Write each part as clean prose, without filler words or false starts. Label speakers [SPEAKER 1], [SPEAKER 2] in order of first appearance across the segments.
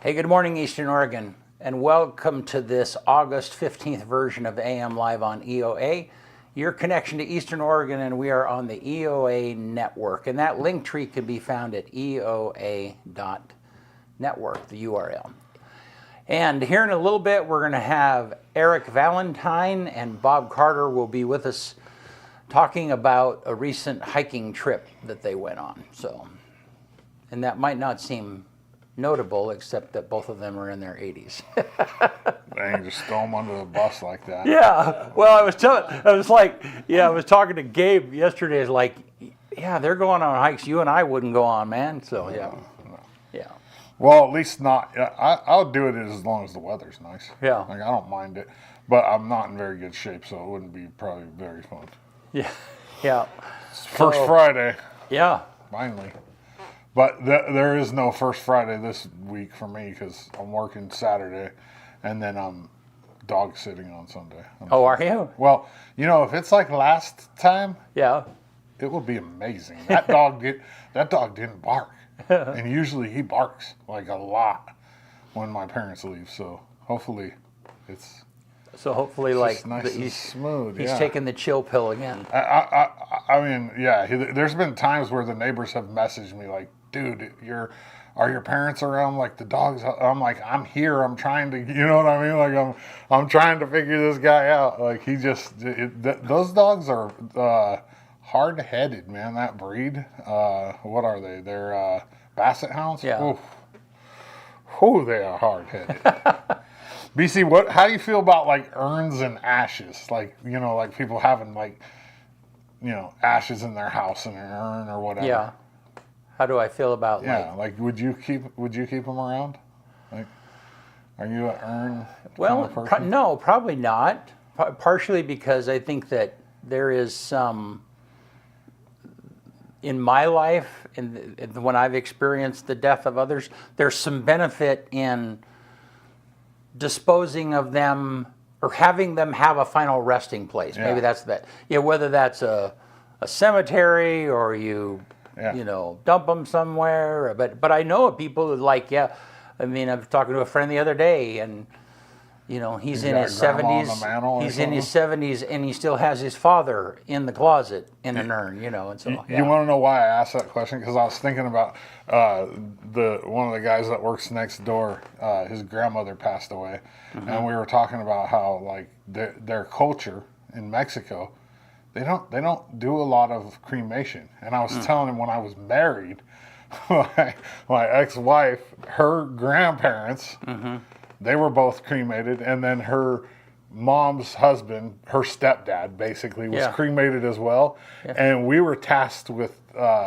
[SPEAKER 1] Hey, good morning, Eastern Oregon, and welcome to this August 15th version of AM Live on EOA, your connection to Eastern Oregon, and we are on the EOA network, and that link tree can be found at eoa.network, the URL. And here in a little bit, we're going to have Eric Valentine and Bob Carter will be with us talking about a recent hiking trip that they went on. And that might not seem notable, except that both of them are in their 80s.
[SPEAKER 2] Dang, just throw them under the bus like that.
[SPEAKER 1] Yeah, well, I was talking to Gabe yesterday. It's like, yeah, they're going on hikes you and I wouldn't go on, man. So yeah.
[SPEAKER 2] Well, at least not. I'll do it as long as the weather's nice.
[SPEAKER 1] Yeah.
[SPEAKER 2] Like, I don't mind it, but I'm not in very good shape, so it wouldn't be probably very fun.
[SPEAKER 1] Yeah. Yeah.
[SPEAKER 2] It's First Friday.
[SPEAKER 1] Yeah.
[SPEAKER 2] Finally. But there is no First Friday this week for me because I'm working Saturday, and then I'm dog sitting on Sunday.
[SPEAKER 1] Are you?
[SPEAKER 2] Well, if it's like last time,
[SPEAKER 1] yeah,
[SPEAKER 2] it would be amazing. That dog didn't bark, and usually he barks like a lot when my parents leave. So hopefully, it's.
[SPEAKER 1] So hopefully, like
[SPEAKER 2] nice and smooth.
[SPEAKER 1] He's taking the chill pill again.
[SPEAKER 2] I mean, yeah. There's been times where the neighbors have messaged me like, "Dude, are your parents around? Like the dogs." I'm like, "I'm here. I'm trying to." You know what I mean? Like I'm trying to figure this guy out. Like those dogs are hard-headed, man. That breed. What are they? They're Basset Hounds.
[SPEAKER 1] Yeah.
[SPEAKER 2] Oof. Oh, they are hard-headed. BC, how do you feel about like urns and ashes? Like, like people having like, ashes in their house in an urn or whatever.
[SPEAKER 1] Yeah. How do I feel about
[SPEAKER 2] like would you keep them around? Like, are you an urn?
[SPEAKER 1] Well,
[SPEAKER 2] kind of person?
[SPEAKER 1] No, probably not. Partially because I think that there is some in my life and when I've experienced the death of others, there's some benefit in disposing of them or having them have a final resting place.
[SPEAKER 2] Yeah.
[SPEAKER 1] Maybe that's that. Yeah, whether that's a cemetery or you dump them somewhere. But I know of people who I was talking to a friend the other day, and he's in his 70s. He's in his 70s, and he still has his father in the closet in an urn. And so
[SPEAKER 2] you want to know why I asked that question? Because I was thinking about one of the guys that works next door. His grandmother passed away, and we were talking about how like their culture in Mexico, they don't do a lot of cremation. And I was telling him when I was married, my ex-wife, her grandparents. They were both cremated, and then her mom's husband, her stepdad, basically was cremated as well. Yeah. And we were tasked with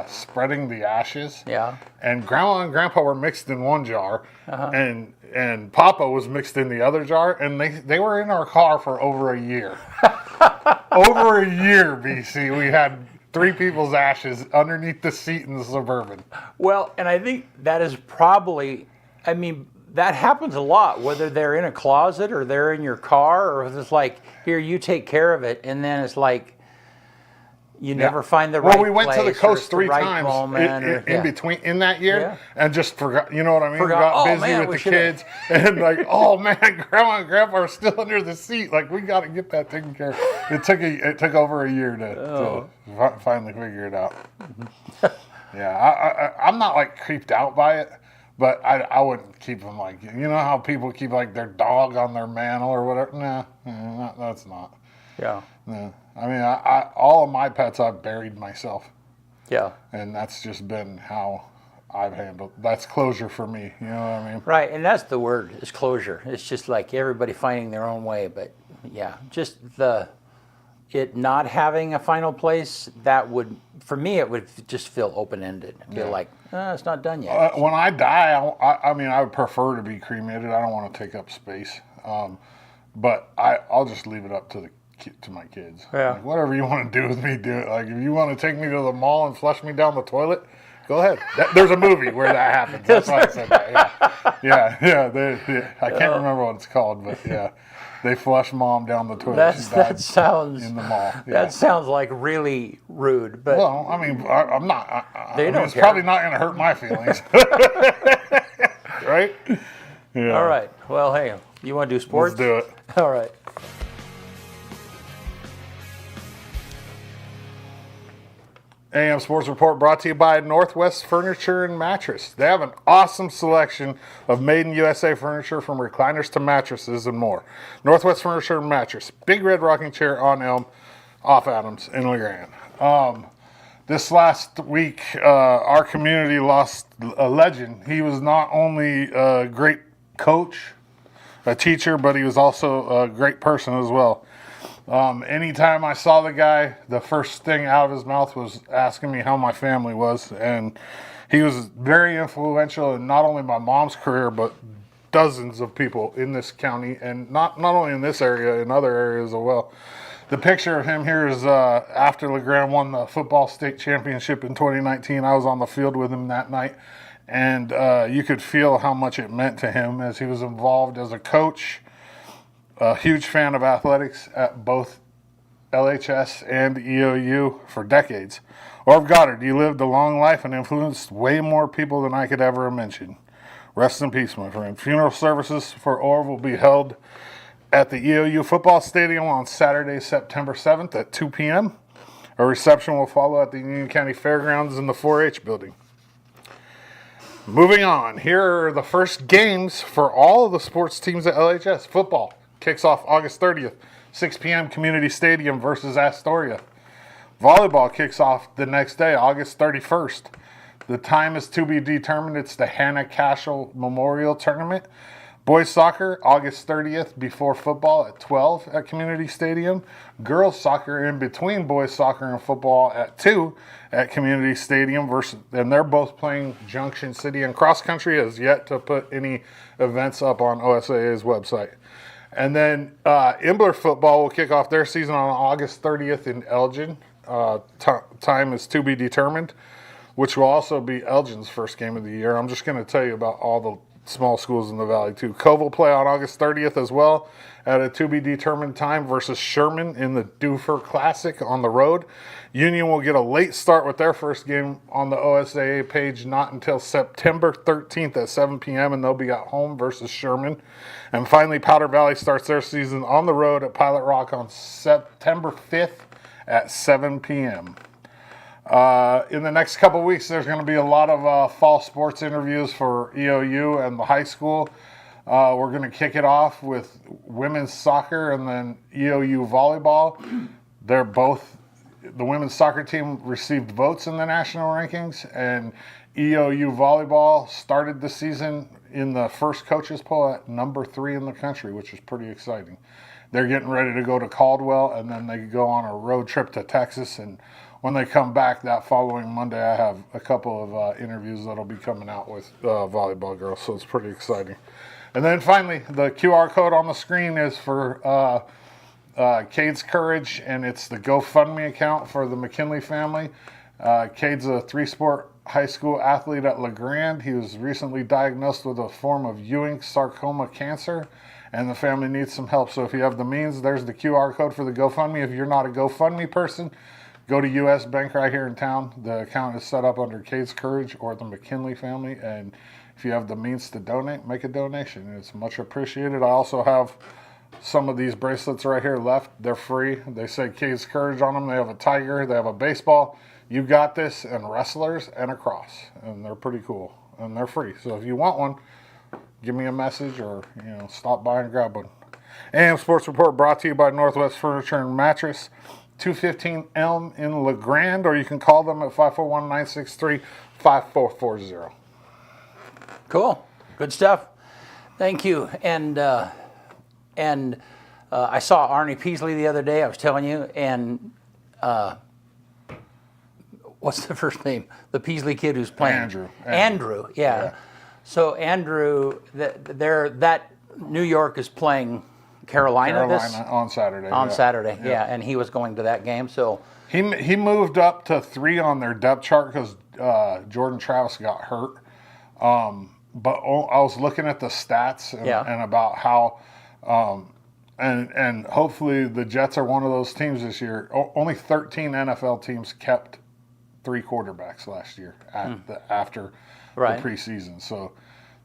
[SPEAKER 2] spreading the ashes. Yeah. And Grandma and Grandpa were mixed in one jar, and Papa was mixed in the other jar, and they were in our car for over a year. Over a year, BC. We had 3 people's ashes underneath the seat in the Suburban.
[SPEAKER 1] Well, and I think that is probably, that happens a lot, whether they're in a closet or they're in your car, or it's like, here, you take care of it, and then it's like you never find the right place.
[SPEAKER 2] Well, we went to the coast 3 times in between in that year, and just forgot. You know what I mean? We got busy with the kids, and like, oh man, Grandma and Grandpa are still under the seat. Like, we got to get that taken care of. It took over a year to finally figure it out. Yeah, I'm not like creeped out by it. But I wouldn't keep them like, how people keep like their dog on their mantle or whatever. Nah, that's not.
[SPEAKER 1] Yeah.
[SPEAKER 2] No. All of my pets I've buried myself.
[SPEAKER 1] Yeah.
[SPEAKER 2] And that's just been how I've handled. That's closure for me. You know what I mean?
[SPEAKER 1] Right, and that's the word, is closure. It's just like everybody finding their own way. But yeah, just it not having a final place, that would, for me, it would just feel open-ended. Feel like, it's not done yet.
[SPEAKER 2] When I die, I would prefer to be cremated. I don't want to take up space. But I'll just leave it up to my kids. Yeah. Like, whatever you want to do with me, do it. Like, if you want to take me to the mall and flush me down the toilet, go ahead. There's a movie where that happens. That's why I said that. Yeah. I can't remember what it's called, but yeah. They flush Mom down the toilet.
[SPEAKER 1] That sounds
[SPEAKER 2] in the mall. Yeah.
[SPEAKER 1] That sounds like really rude. But
[SPEAKER 2] well, I'm not. It's probably not going to hurt my feelings, right? Yeah.
[SPEAKER 1] All right. Well, hey, you want to do sports?
[SPEAKER 2] Let's do it.
[SPEAKER 1] All right.
[SPEAKER 2] AM Sports Report brought to you by Northwest Furniture and Mattress. They have an awesome selection of made in USA furniture, from recliners to mattresses and more. Northwest Furniture and Mattress, Big Red Rocking Chair on Elm, off Adams in LeGrand. This last week, our community lost a legend. He was not only a great coach, a teacher, but he was also a great person as well. Anytime I saw the guy, the first thing out of his mouth was asking me how my family was. And he was very influential in not only my mom's career, but dozens of people in this county, and not only in this area, in other areas as well. The picture of him here is after LeGrand won the football state championship in 2019. I was on the field with him that night, and you could feel how much it meant to him as he was involved as a coach. A huge fan of athletics at both LHS and EOU for decades. Orv Goddard, you lived a long life and influenced way more people than I could ever mention. Rest in peace, my friend. Funeral services for Orv will be held at the EOU football stadium on Saturday, September 7th at 2 p.m. A reception will follow at the Union County Fairgrounds in the 4-H building. Moving on, here are the first games for all of the sports teams at LHS. Football kicks off August 30th, 6 p.m. Community Stadium versus Astoria. Volleyball kicks off the next day, August 31st. The time is to be determined. It's the Hannah Cashel Memorial Tournament. Boys soccer, August 30th, before football at 12 at Community Stadium. Girls soccer in between boys soccer and football at 2 at Community Stadium. And they're both playing Junction City, and Cross Country has yet to put any events up on OSAA's website. And then Imbler football will kick off their season on August 30th in Elgin. Time is to be determined, which will also be Elgin's first game of the year. I'm just going to tell you about all the small schools in the valley too. Cove will play on August 30th as well at a to be determined time versus Sherman in the Doofer Classic on the road. Union will get a late start with their first game on the OSAA page not until September 13th at 7 p.m. and they'll be at home versus Sherman. And finally, Powder Valley starts their season on the road at Pilot Rock on September 5th at 7 p.m. In the next couple weeks, there's going to be a lot of fall sports interviews for EOU and the high school. We're going to kick it off with women's soccer and then EOU volleyball. The women's soccer team received votes in the national rankings, and EOU volleyball started the season in the first coaches poll at number 3 in the country, which is pretty exciting. They're getting ready to go to Caldwell, and then they go on a road trip to Texas. And when they come back that following Monday, I have a couple of interviews that'll be coming out with volleyball girls, so it's pretty exciting. And then finally, the QR code on the screen is for Cade's Courage, and it's the GoFundMe account for the McKinley family. Cade's a 3-sport high school athlete at LeGrand. He was recently diagnosed with a form of Ewing sarcoma cancer, and the family needs some help. So if you have the means, there's the QR code for the GoFundMe. If you're not a GoFundMe person, go to U.S. Bank right here in town. The account is set up under Cade's Courage or the McKinley family, and if you have the means to donate, make a donation. It's much appreciated. I also have some of these bracelets right here left. They're free. They say Cade's Courage on them. They have a tiger. They have a baseball. You got this, and wrestlers, and a cross. And they're pretty cool. And they're free. So if you want one, give me a message or stop by and grab one. AM Sports Report brought to you by Northwest Furniture and Mattress, 215 Elm in LeGrand, or you can call them at 541-963-5440.
[SPEAKER 1] Cool. Good stuff. Thank you. And I saw Arnie Peasley the other day, I was telling you, and what's the first name? The Peasley kid who's playing. Andrew. Yeah. So Andrew, that New York is playing Carolina
[SPEAKER 2] on Saturday.
[SPEAKER 1] Saturday, yeah. And he was going to that game. So
[SPEAKER 2] he moved up to 3 on their depth chart because Jordan Travis got hurt. But I was looking at the stats and about how, and hopefully the Jets are one of those teams this year. Only 13 NFL teams kept 3 quarterbacks last year after the preseason. So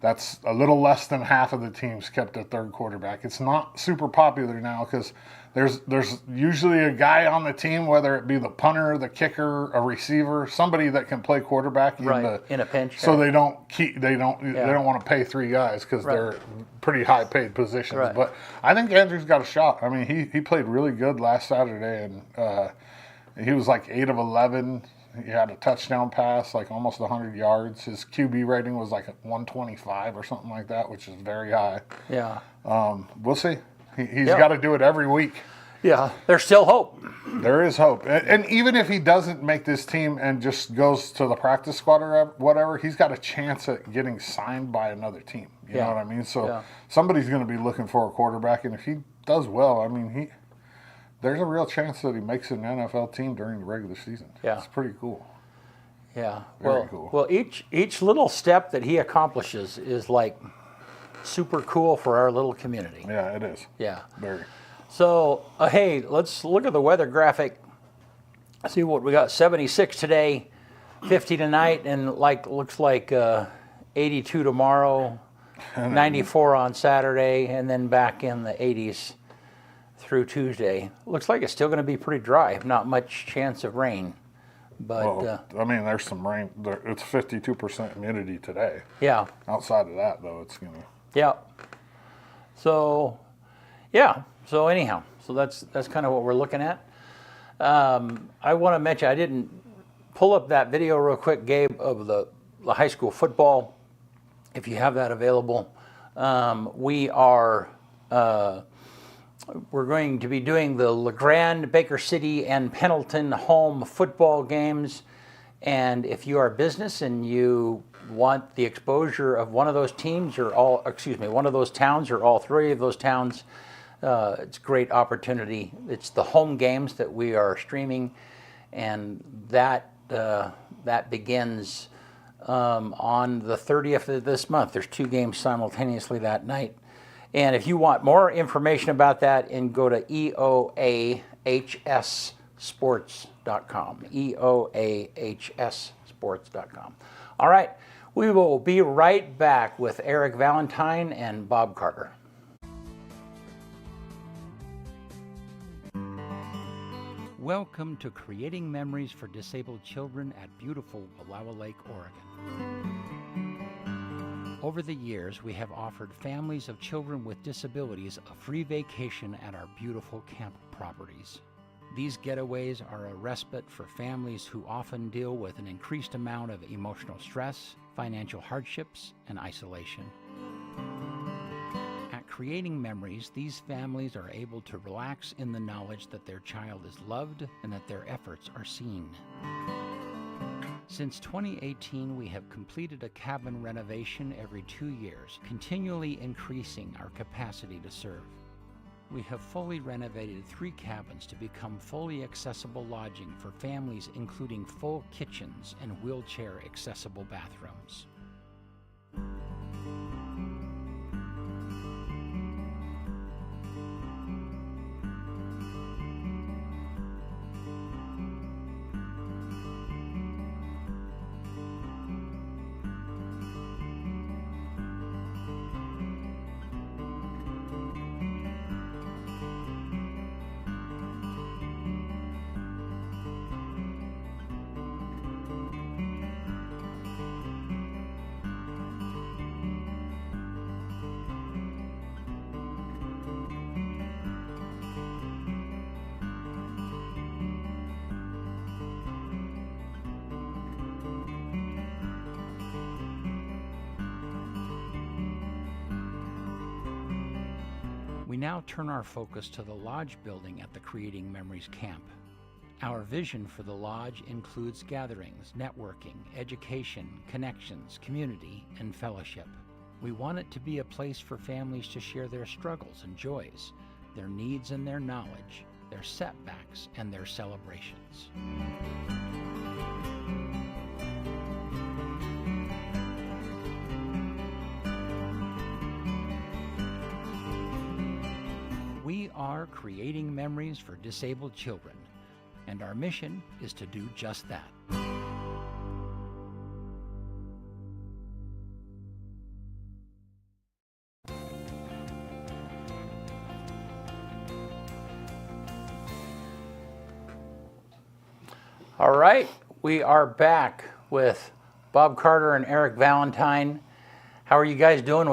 [SPEAKER 2] That's a little less than half of the teams kept a third quarterback. It's not super popular now because there's usually a guy on the team, whether it be the punter, the kicker, a receiver, somebody that can play quarterback
[SPEAKER 1] in a pinch.
[SPEAKER 2] So they don't want to pay three guys because they're pretty high paid positions.
[SPEAKER 1] Right.
[SPEAKER 2] But I think Andrew's got a shot. I mean, he played really good last Saturday, and he was like 8 of 11. He had a touchdown pass, like almost 100 yards. His QB rating was like 125 or something like that, which is very high.
[SPEAKER 1] Yeah.
[SPEAKER 2] We'll see. He's got to do it every week.
[SPEAKER 1] Yeah, there's still hope.
[SPEAKER 2] There is hope. And even if he doesn't make this team and just goes to the practice squad or whatever, he's got a chance at getting signed by another team. You know what I mean? So somebody's going to be looking for a quarterback, and if he does well, I mean, there's a real chance that he makes an NFL team during the regular season.
[SPEAKER 1] Yeah.
[SPEAKER 2] It's pretty cool.
[SPEAKER 1] Yeah.
[SPEAKER 2] Very cool.
[SPEAKER 1] Well, each little step that he accomplishes is like super cool for our little community.
[SPEAKER 2] Yeah, it is.
[SPEAKER 1] Yeah.
[SPEAKER 2] Very.
[SPEAKER 1] So, hey, let's look at the weather graphic. See what we got. 76 today, 50 tonight, and looks like 82 tomorrow, 94 on Saturday, and then back in the 80s through Tuesday. Looks like it's still going to be pretty dry. Not much chance of rain. But
[SPEAKER 2] I mean, there's some rain. It's 52% humidity today.
[SPEAKER 1] Yeah.
[SPEAKER 2] Outside of that, though, it's going to.
[SPEAKER 1] Yeah. So, yeah. So anyhow, so that's kind of what we're looking at. I want to mention, I didn't pull up that video real quick, Gabe, of the high school football. If you have that available, we're going to be doing the LeGrand, Baker City, and Pendleton home football games. And if you are a business and you want the exposure of one of those teams one of those towns or all three of those towns, it's a great opportunity. It's the home games that we are streaming, and that begins on the 30th of this month. There's 2 games simultaneously that night. And if you want more information about that, go to EOAHSsports.com. EOAHSsports.com. All right, we will be right back with Eric Valentine and Bob Carter. Welcome to Creating Memories for Disabled Children at beautiful Wallowa Lake, Oregon. Over the years, we have offered families of children with disabilities a free vacation at our beautiful camp properties. These getaways are a respite for families who often deal with an increased amount of emotional stress, financial hardships, and isolation. At Creating Memories, these families are able to relax in the knowledge that their child is loved and that their efforts are seen. Since 2018, we have completed a cabin renovation every 2 years, continually increasing our capacity to serve. We have fully renovated 3 cabins to become fully accessible lodging for families, including full kitchens and wheelchair-accessible bathrooms. We now turn our focus to the lodge building at the Creating Memories camp. Our vision for the lodge includes gatherings, networking, education, connections, community, and fellowship. We want it to be a place for families to share their struggles and joys, their needs and their knowledge, their setbacks and their celebrations. We are creating memories for disabled children, and our mission is to do just that. All right, we are back with Bob Carter and Eric Valentine. How are you guys doing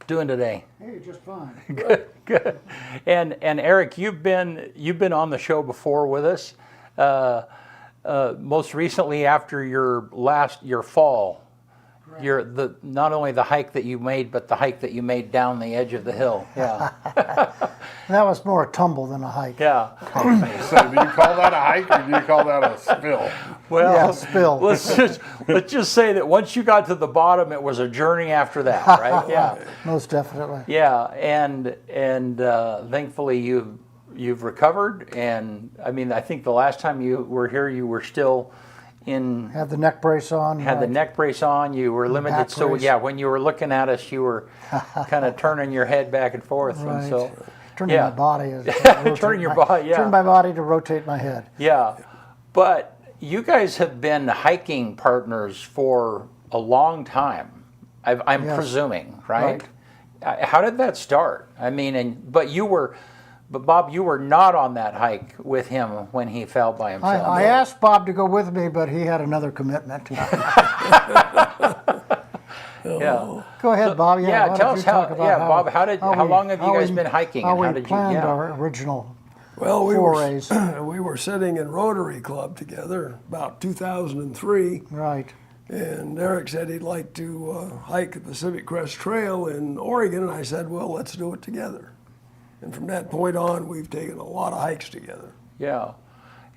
[SPEAKER 1] today?
[SPEAKER 3] Hey, just fine.
[SPEAKER 1] Good, good. And Eric, you've been on the show before with us. Most recently after your fall. Not only the hike that you made, but the hike that you made down the edge of the hill. Yeah.
[SPEAKER 3] That was more a tumble than a hike.
[SPEAKER 1] Yeah.
[SPEAKER 2] So do you call that a hike or do you call that a spill?
[SPEAKER 1] Well,
[SPEAKER 3] Yeah, spill.
[SPEAKER 1] let's just say that once you got to the bottom, it was a journey after that, right? Yeah.
[SPEAKER 3] Most definitely.
[SPEAKER 1] Yeah, and thankfully you've recovered, and I mean I think the last time you were here, you were still
[SPEAKER 3] Had the neck brace on.
[SPEAKER 1] had the neck brace on. You were limited,
[SPEAKER 3] back
[SPEAKER 1] so
[SPEAKER 3] brace.
[SPEAKER 1] yeah. When you were looking at us, you were kind of turning your head back and forth,
[SPEAKER 3] Right.
[SPEAKER 1] and so
[SPEAKER 3] Turning
[SPEAKER 1] yeah.
[SPEAKER 3] my body.
[SPEAKER 1] Turning your body, yeah.
[SPEAKER 3] Turn my body to rotate my head.
[SPEAKER 1] yeah. But you guys have been hiking partners for a long time. I'm
[SPEAKER 3] Yes.
[SPEAKER 1] presuming, right? How did that start? I mean, but Bob, you were not on that hike with him when he fell by himself.
[SPEAKER 3] I asked Bob to go with me, but he had another commitment.
[SPEAKER 1] Yeah.
[SPEAKER 3] Go ahead, Bob.
[SPEAKER 1] Yeah,
[SPEAKER 3] why don't
[SPEAKER 1] tell
[SPEAKER 3] you
[SPEAKER 1] us how.
[SPEAKER 3] talk about
[SPEAKER 1] Yeah, Bob. How long have you guys been hiking?
[SPEAKER 3] How
[SPEAKER 1] And
[SPEAKER 3] we
[SPEAKER 1] how did you?
[SPEAKER 3] planned
[SPEAKER 1] Yeah.
[SPEAKER 3] our original
[SPEAKER 4] Well,
[SPEAKER 3] forays.
[SPEAKER 4] we were sitting in Rotary Club together about 2003,
[SPEAKER 3] Right.
[SPEAKER 4] and Eric said he'd like to hike the Pacific Crest Trail in Oregon, and I said, well, let's do it together. And from that point on, we've taken a lot of hikes together.
[SPEAKER 1] Yeah.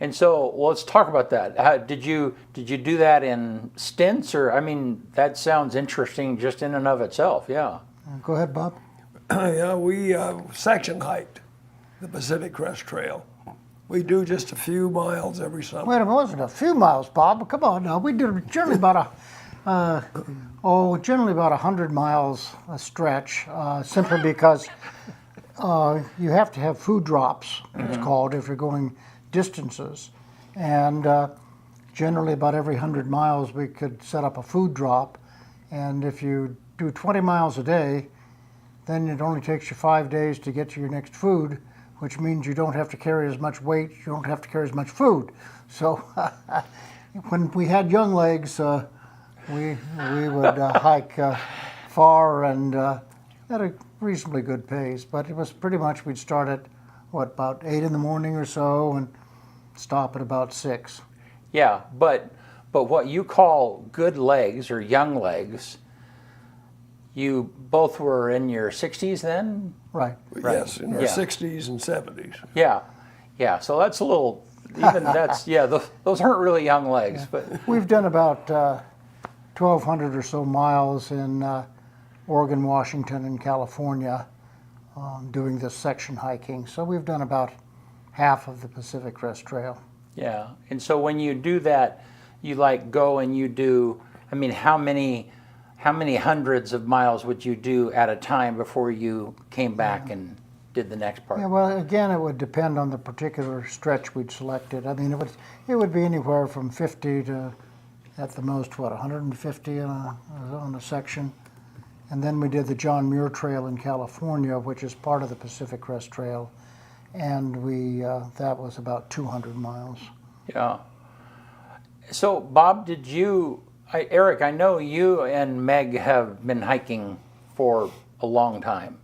[SPEAKER 1] And so, well, let's talk about that. Did you do that in stints, or I mean, that sounds interesting just in and of itself. Yeah.
[SPEAKER 3] Go ahead, Bob.
[SPEAKER 4] Yeah, we section hiked the Pacific Crest Trail. We do just a few miles every summer.
[SPEAKER 3] Wait a minute, it wasn't a few miles, Bob. Come on now. We did generally about generally about 100 miles a stretch, simply because you have to have food drops, it's called, if you're going distances. And generally about every 100 miles we could set up a food drop. And if you do 20 miles a day, then it only takes you 5 days to get to your next food, which means you don't have to carry as much weight, you don't have to carry as much food. So when we had young legs, we would hike far and at a reasonably good pace. But it was pretty much, we'd start at, about 8 in the morning or so and stop at about 6.
[SPEAKER 1] Yeah, but what you call good legs or young legs, you both were in your 60s then?
[SPEAKER 3] Right.
[SPEAKER 4] Yes, in our
[SPEAKER 1] Yeah.
[SPEAKER 4] 60s and 70s.
[SPEAKER 1] Yeah. Yeah, so that's a little, even that's, yeah, those aren't really young legs, but
[SPEAKER 3] We've done about 1,200 or so miles in Oregon, Washington, and California doing this section hiking. So we've done about half of the Pacific Crest Trail.
[SPEAKER 1] yeah. And so when you do that, you like go and you do, I mean, how many hundreds of miles would you do at a time before you came back and did the next part?
[SPEAKER 3] Yeah, well, again, it would depend on the particular stretch we'd selected. I mean, it would be anywhere from 50 to, at the most, 150 on a section. And then we did the John Muir Trail in California, which is part of the Pacific Crest Trail, and that was about 200 miles.
[SPEAKER 1] Yeah. So, Bob, Eric, I know you and Meg have been hiking for a long time.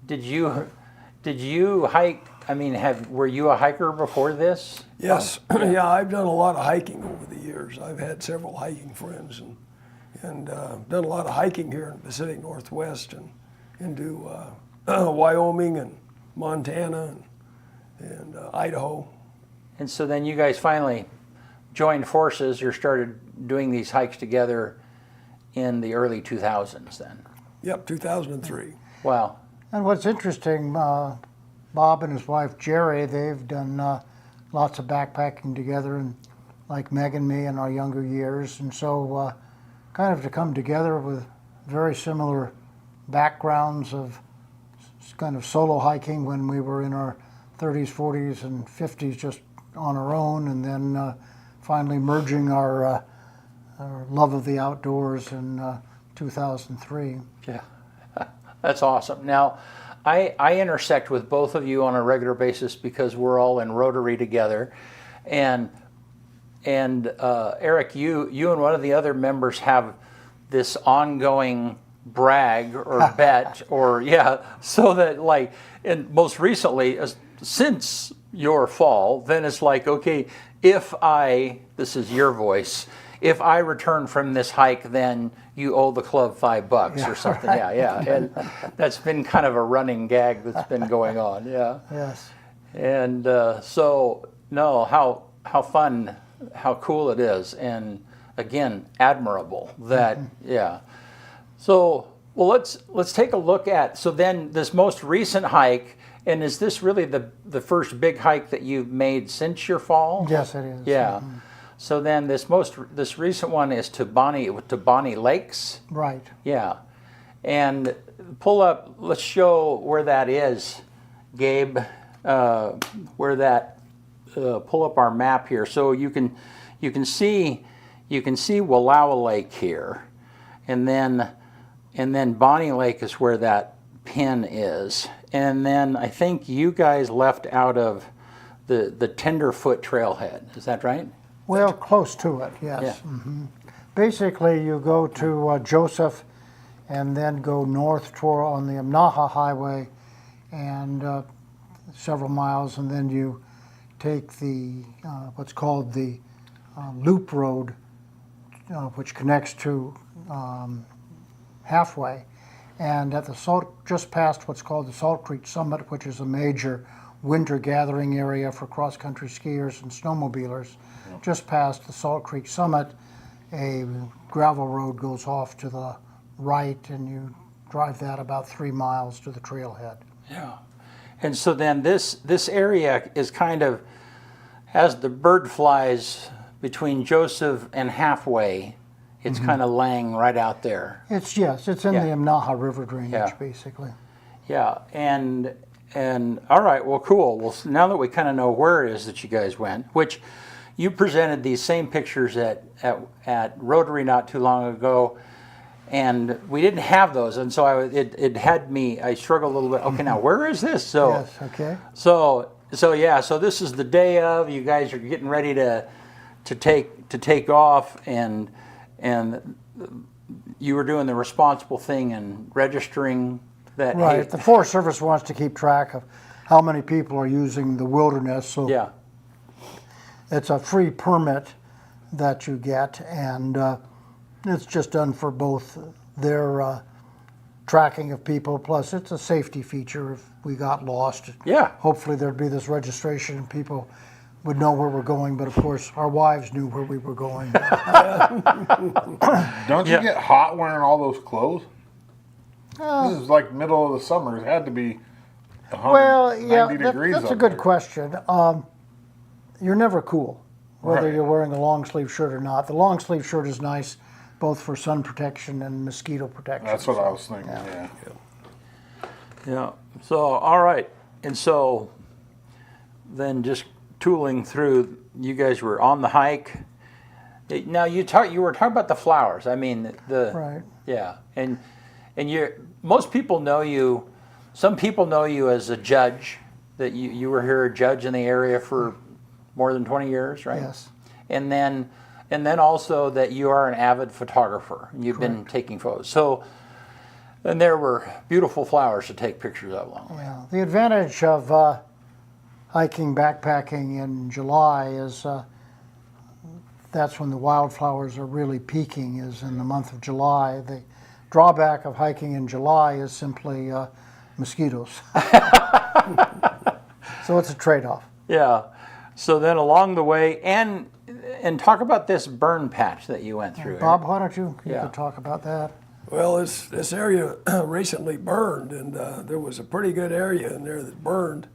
[SPEAKER 1] Did you hike? I mean, were you a hiker before this?
[SPEAKER 4] Yes, yeah, I've done a lot of hiking over the years. I've had several hiking friends and done a lot of hiking here in the Pacific Northwest and into Wyoming and Montana and Idaho.
[SPEAKER 1] And so then you guys finally joined forces or started doing these hikes together in the early 2000s then.
[SPEAKER 4] Yep, 2003.
[SPEAKER 1] Wow.
[SPEAKER 3] And what's interesting, Bob and his wife Jerry, they've done lots of backpacking together, and like Meg and me in our younger years, and so kind of to come together with very similar backgrounds of kind of solo hiking when we were in our 30s, 40s, and 50s just on our own, and then finally merging our love of the outdoors in 2003.
[SPEAKER 1] Yeah. That's awesome. Now, I intersect with both of you on a regular basis because we're all in Rotary together, and Eric, you and one of the other members have this ongoing brag or bet or so that like, and most recently since your fall, then it's like, okay, this is your voice, if I return from this hike, then you owe the club $5 or something.
[SPEAKER 3] Right.
[SPEAKER 1] Yeah, and that's been kind of a running gag that's been going on. Yeah.
[SPEAKER 3] Yes.
[SPEAKER 1] And so no, how fun, how cool it is, and again, admirable that So well, let's take a look at, so then this most recent hike, and is this really the first big hike that you've made since your fall?
[SPEAKER 3] Yes, it is.
[SPEAKER 1] Yeah. So then this recent one is to Bonnie Lakes.
[SPEAKER 3] Right.
[SPEAKER 1] Yeah. And pull up, let's show where that is, Gabe, where that, pull up our map here. So you can see Wallowa Lake here. And then Bonnie Lake is where that pin is. And then I think you guys left out of the Tenderfoot trailhead. Is that right?
[SPEAKER 3] Well, close to it, yes.
[SPEAKER 1] Yeah.
[SPEAKER 3] Basically, you go to Joseph and then go north toward on the Amnaha Highway and several miles, and then you take the what's called the Loop Road, which connects to Halfway, and at the just past what's called the Salt Creek Summit, which is a major winter gathering area for cross-country skiers and snowmobilers. Just past the Salt Creek Summit, a gravel road goes off to the right, and you drive that about 3 miles to the trailhead.
[SPEAKER 1] Yeah. And so then this area is kind of, has the bird flies between Joseph and Halfway. It's kind of laying right out there.
[SPEAKER 3] It's in the Amnaha River drainage, basically.
[SPEAKER 1] Yeah, and all right, well, cool. Well, now that we kind of know where it is that you guys went, which you presented these same pictures at Rotary not too long ago, and we didn't have those, and so it had me. I struggled a little bit. Okay, now where is this? So
[SPEAKER 3] Yes, okay.
[SPEAKER 1] So this is the day of. You guys are getting ready to take off, and you were doing the responsible thing and registering that.
[SPEAKER 3] Right.
[SPEAKER 1] Hey,
[SPEAKER 3] The Forest Service wants to keep track of how many people are using the wilderness, so
[SPEAKER 1] yeah.
[SPEAKER 3] it's a free permit that you get, and it's just done for both their tracking of people, plus it's a safety feature if we got lost.
[SPEAKER 1] Yeah.
[SPEAKER 3] Hopefully there'd be this registration and people would know where we're going, but of course our wives knew where we were going.
[SPEAKER 2] Don't you get hot wearing all those clothes? This is like middle of the summer. It had to be 190 degrees.
[SPEAKER 3] That's a
[SPEAKER 2] up
[SPEAKER 3] good
[SPEAKER 2] there.
[SPEAKER 3] question. You're never cool, whether
[SPEAKER 2] Right.
[SPEAKER 3] you're wearing a long sleeve shirt or not. The long sleeve shirt is nice both for sun protection and mosquito protection.
[SPEAKER 2] That's what I was thinking. Yeah.
[SPEAKER 1] Yeah. So, all right. And so then just tooling through, you guys were on the hike. Now you were talking about the flowers. I mean,
[SPEAKER 3] Right.
[SPEAKER 1] yeah. And most people know you, some people know you as a judge, that you were here a judge in the area for more than 20 years, right?
[SPEAKER 3] Yes.
[SPEAKER 1] And then also that you are an avid photographer. You've been taking photos. So, and there were beautiful flowers to take pictures of along the way.
[SPEAKER 3] Yeah. The advantage of hiking, backpacking in July is that's when the wildflowers are really peaking, is in the month of July. The drawback of hiking in July is simply mosquitoes. So it's a trade-off.
[SPEAKER 1] Yeah. So then along the way, and talk about this burn patch that you went through.
[SPEAKER 3] Bob, why don't you
[SPEAKER 1] Yeah.
[SPEAKER 3] could talk about that?
[SPEAKER 4] Well, this area recently burned, and there was a pretty good area in there that burned.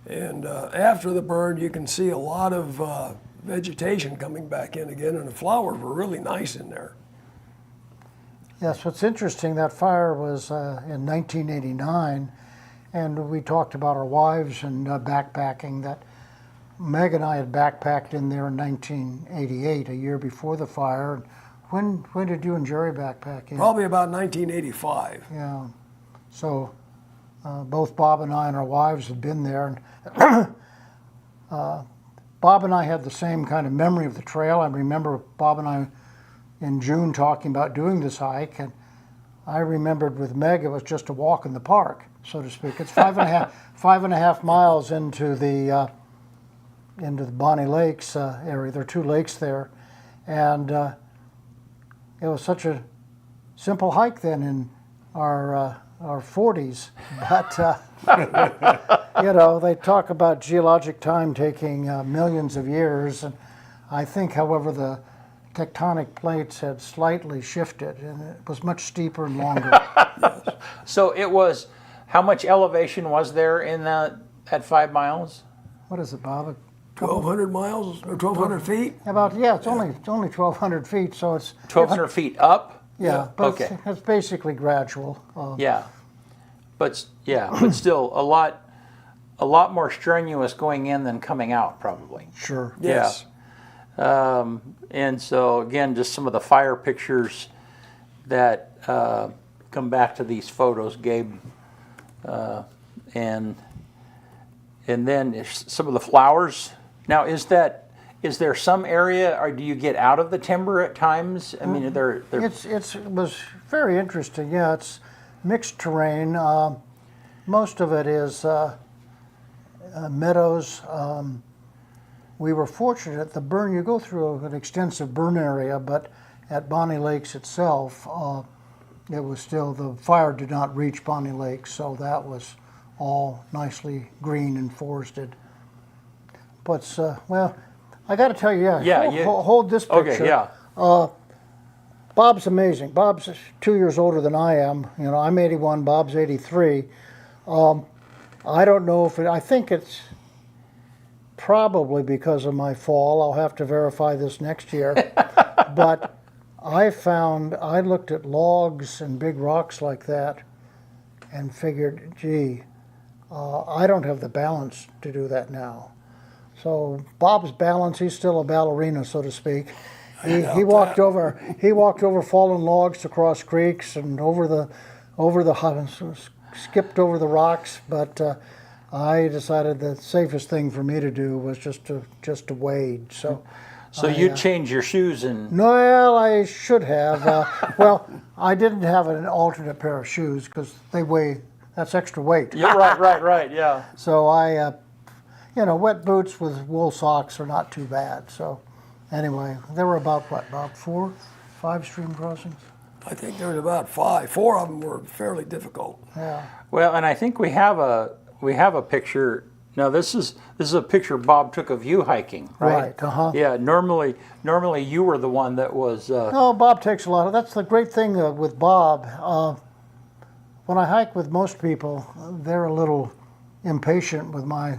[SPEAKER 4] And after the burn, you can see a lot of vegetation coming back in again, and the flowers were really nice in there.
[SPEAKER 3] Yes, what's interesting, that fire was in 1989, and we talked about our wives and backpacking. That Meg and I had backpacked in there in 1988, a year before the fire. When did you and Jerry backpack in?
[SPEAKER 4] Probably about 1985.
[SPEAKER 3] Yeah. So both Bob and I and our wives had been there, and Bob and I had the same kind of memory of the trail. I remember Bob and I in June talking about doing this hike, and I remembered with Meg it was just a walk in the park, so to speak. It's 5.5 miles into the Bonnie Lakes area. There are 2 lakes there, and it was such a simple hike then in our 40s. But you know, they talk about geologic time taking millions of years, and I think, however, the tectonic plates had slightly shifted, and it was much steeper and longer.
[SPEAKER 1] So it was, how much elevation was there in that 5 miles?
[SPEAKER 3] What is it, Bob?
[SPEAKER 4] 1,200 miles or 1,200 feet?
[SPEAKER 3] It's only 1,200 feet, so it's
[SPEAKER 1] 1,200 feet up?
[SPEAKER 3] yeah, but
[SPEAKER 1] Okay.
[SPEAKER 3] it's basically gradual.
[SPEAKER 1] Yeah. But still a lot more strenuous going in than coming out, probably.
[SPEAKER 3] Sure.
[SPEAKER 4] Yes.
[SPEAKER 1] And so again, just some of the fire pictures that come back to these photos, Gabe, and then some of the flowers. Now, is there some area, or do you get out of the timber at times? I mean,
[SPEAKER 3] It was very interesting. Yeah, it's mixed terrain. Most of it is meadows. We were fortunate. The burn, you go through an extensive burn area, but at Bonnie Lakes itself, it was still, the fire did not reach Bonnie Lakes, so that was all nicely green and forested. But, well, I got to tell you, hold this picture.
[SPEAKER 1] okay, yeah.
[SPEAKER 3] Bob's amazing. Bob's 2 years older than I am. You know, I'm 81, Bob's 83. I don't know if I think it's probably because of my fall. I'll have to verify this next year. But I looked at logs and big rocks like that and figured, gee, I don't have the balance to do that now. So Bob's balance, he's still a ballerina, so to speak. He walked over fallen logs to cross creeks and skipped over the rocks, but I decided the safest thing for me to do was just to wade. So
[SPEAKER 1] you'd change your shoes and
[SPEAKER 3] no, well, I should have. Well, I didn't have an alternate pair of shoes because they weigh, that's extra weight.
[SPEAKER 1] yeah, right, yeah.
[SPEAKER 3] So I, wet boots with wool socks are not too bad. So anyway, there were about 4, 5 stream crossings?
[SPEAKER 4] I think there was about 5. 4 of them were fairly difficult.
[SPEAKER 3] Yeah.
[SPEAKER 1] Well, and I think we have a picture. Now this is a picture Bob took of you hiking, right?
[SPEAKER 3] Right.
[SPEAKER 1] Yeah. Normally you were the one that was.
[SPEAKER 3] No, Bob takes a lot of. That's the great thing with Bob. When I hike with most people, they're a little impatient with my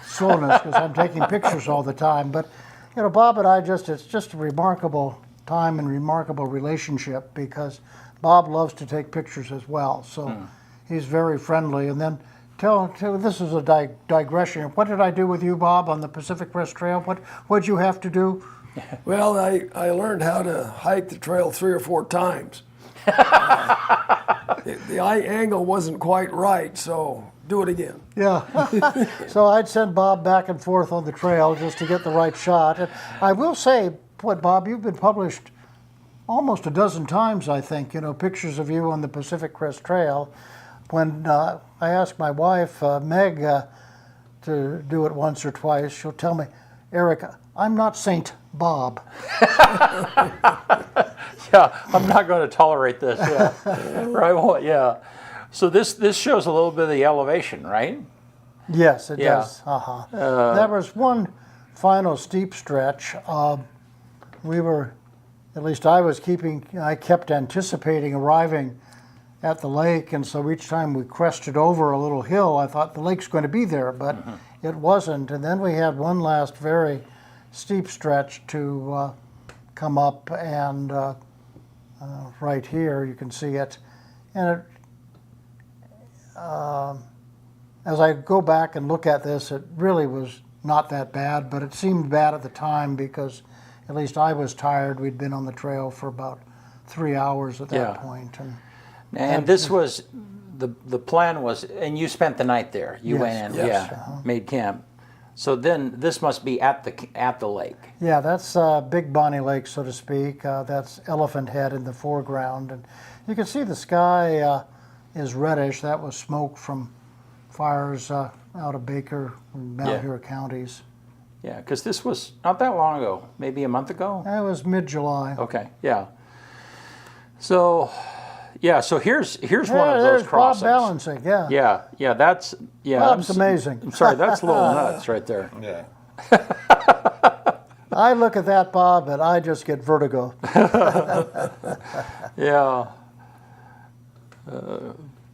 [SPEAKER 3] slowness because I'm taking pictures all the time. But Bob and I it's just a remarkable time and remarkable relationship because Bob loves to take pictures as well. So he's very friendly. And then this is a digression. What did I do with you, Bob, on the Pacific Crest Trail? What'd you have to do?
[SPEAKER 4] Well, I learned how to hike the trail 3 or 4 times. The eye angle wasn't quite right, so do it again.
[SPEAKER 3] Yeah. So I'd send Bob back and forth on the trail just to get the right shot. And I will say, Bob, you've been published almost a dozen times, I think, pictures of you on the Pacific Crest Trail. When I ask my wife, Meg, to do it once or twice, she'll tell me, Eric, I'm not Saint Bob.
[SPEAKER 1] Yeah, I'm not going to tolerate this. Yeah, right. Well, yeah. So this shows a little bit of the elevation, right?
[SPEAKER 3] Yes, it
[SPEAKER 1] Yeah.
[SPEAKER 3] does. There was one final steep stretch. I kept anticipating arriving at the lake, and so each time we crested over a little hill, I thought the lake's going to be there, but it wasn't. And then we had one last very steep stretch to come up, and right here you can see it. And as I go back and look at this, it really was not that bad, but it seemed bad at the time because at least I was tired. We'd been on the trail for about 3 hours at that point.
[SPEAKER 1] And this was, the plan was, and you spent the night there. You
[SPEAKER 3] Yes.
[SPEAKER 1] went in,
[SPEAKER 4] Yes.
[SPEAKER 1] made camp. So then this must be at the lake.
[SPEAKER 3] Yeah, that's Big Bonnie Lake, so to speak. That's Elephant Head in the foreground. And you can see the sky is reddish. That was smoke from fires out of Baker and Malheur counties.
[SPEAKER 1] Yeah, because this was not that long ago, maybe a month ago.
[SPEAKER 3] It was mid-July.
[SPEAKER 1] Okay, yeah. So, yeah, so here's one of those
[SPEAKER 3] there's
[SPEAKER 1] crossings.
[SPEAKER 3] Bob balancing, yeah.
[SPEAKER 1] Yeah, that's
[SPEAKER 3] Bob's amazing.
[SPEAKER 1] I'm sorry, that's a little nuts right there.
[SPEAKER 2] Yeah.
[SPEAKER 3] I look at that, Bob, and I just get vertigo.
[SPEAKER 1] Yeah.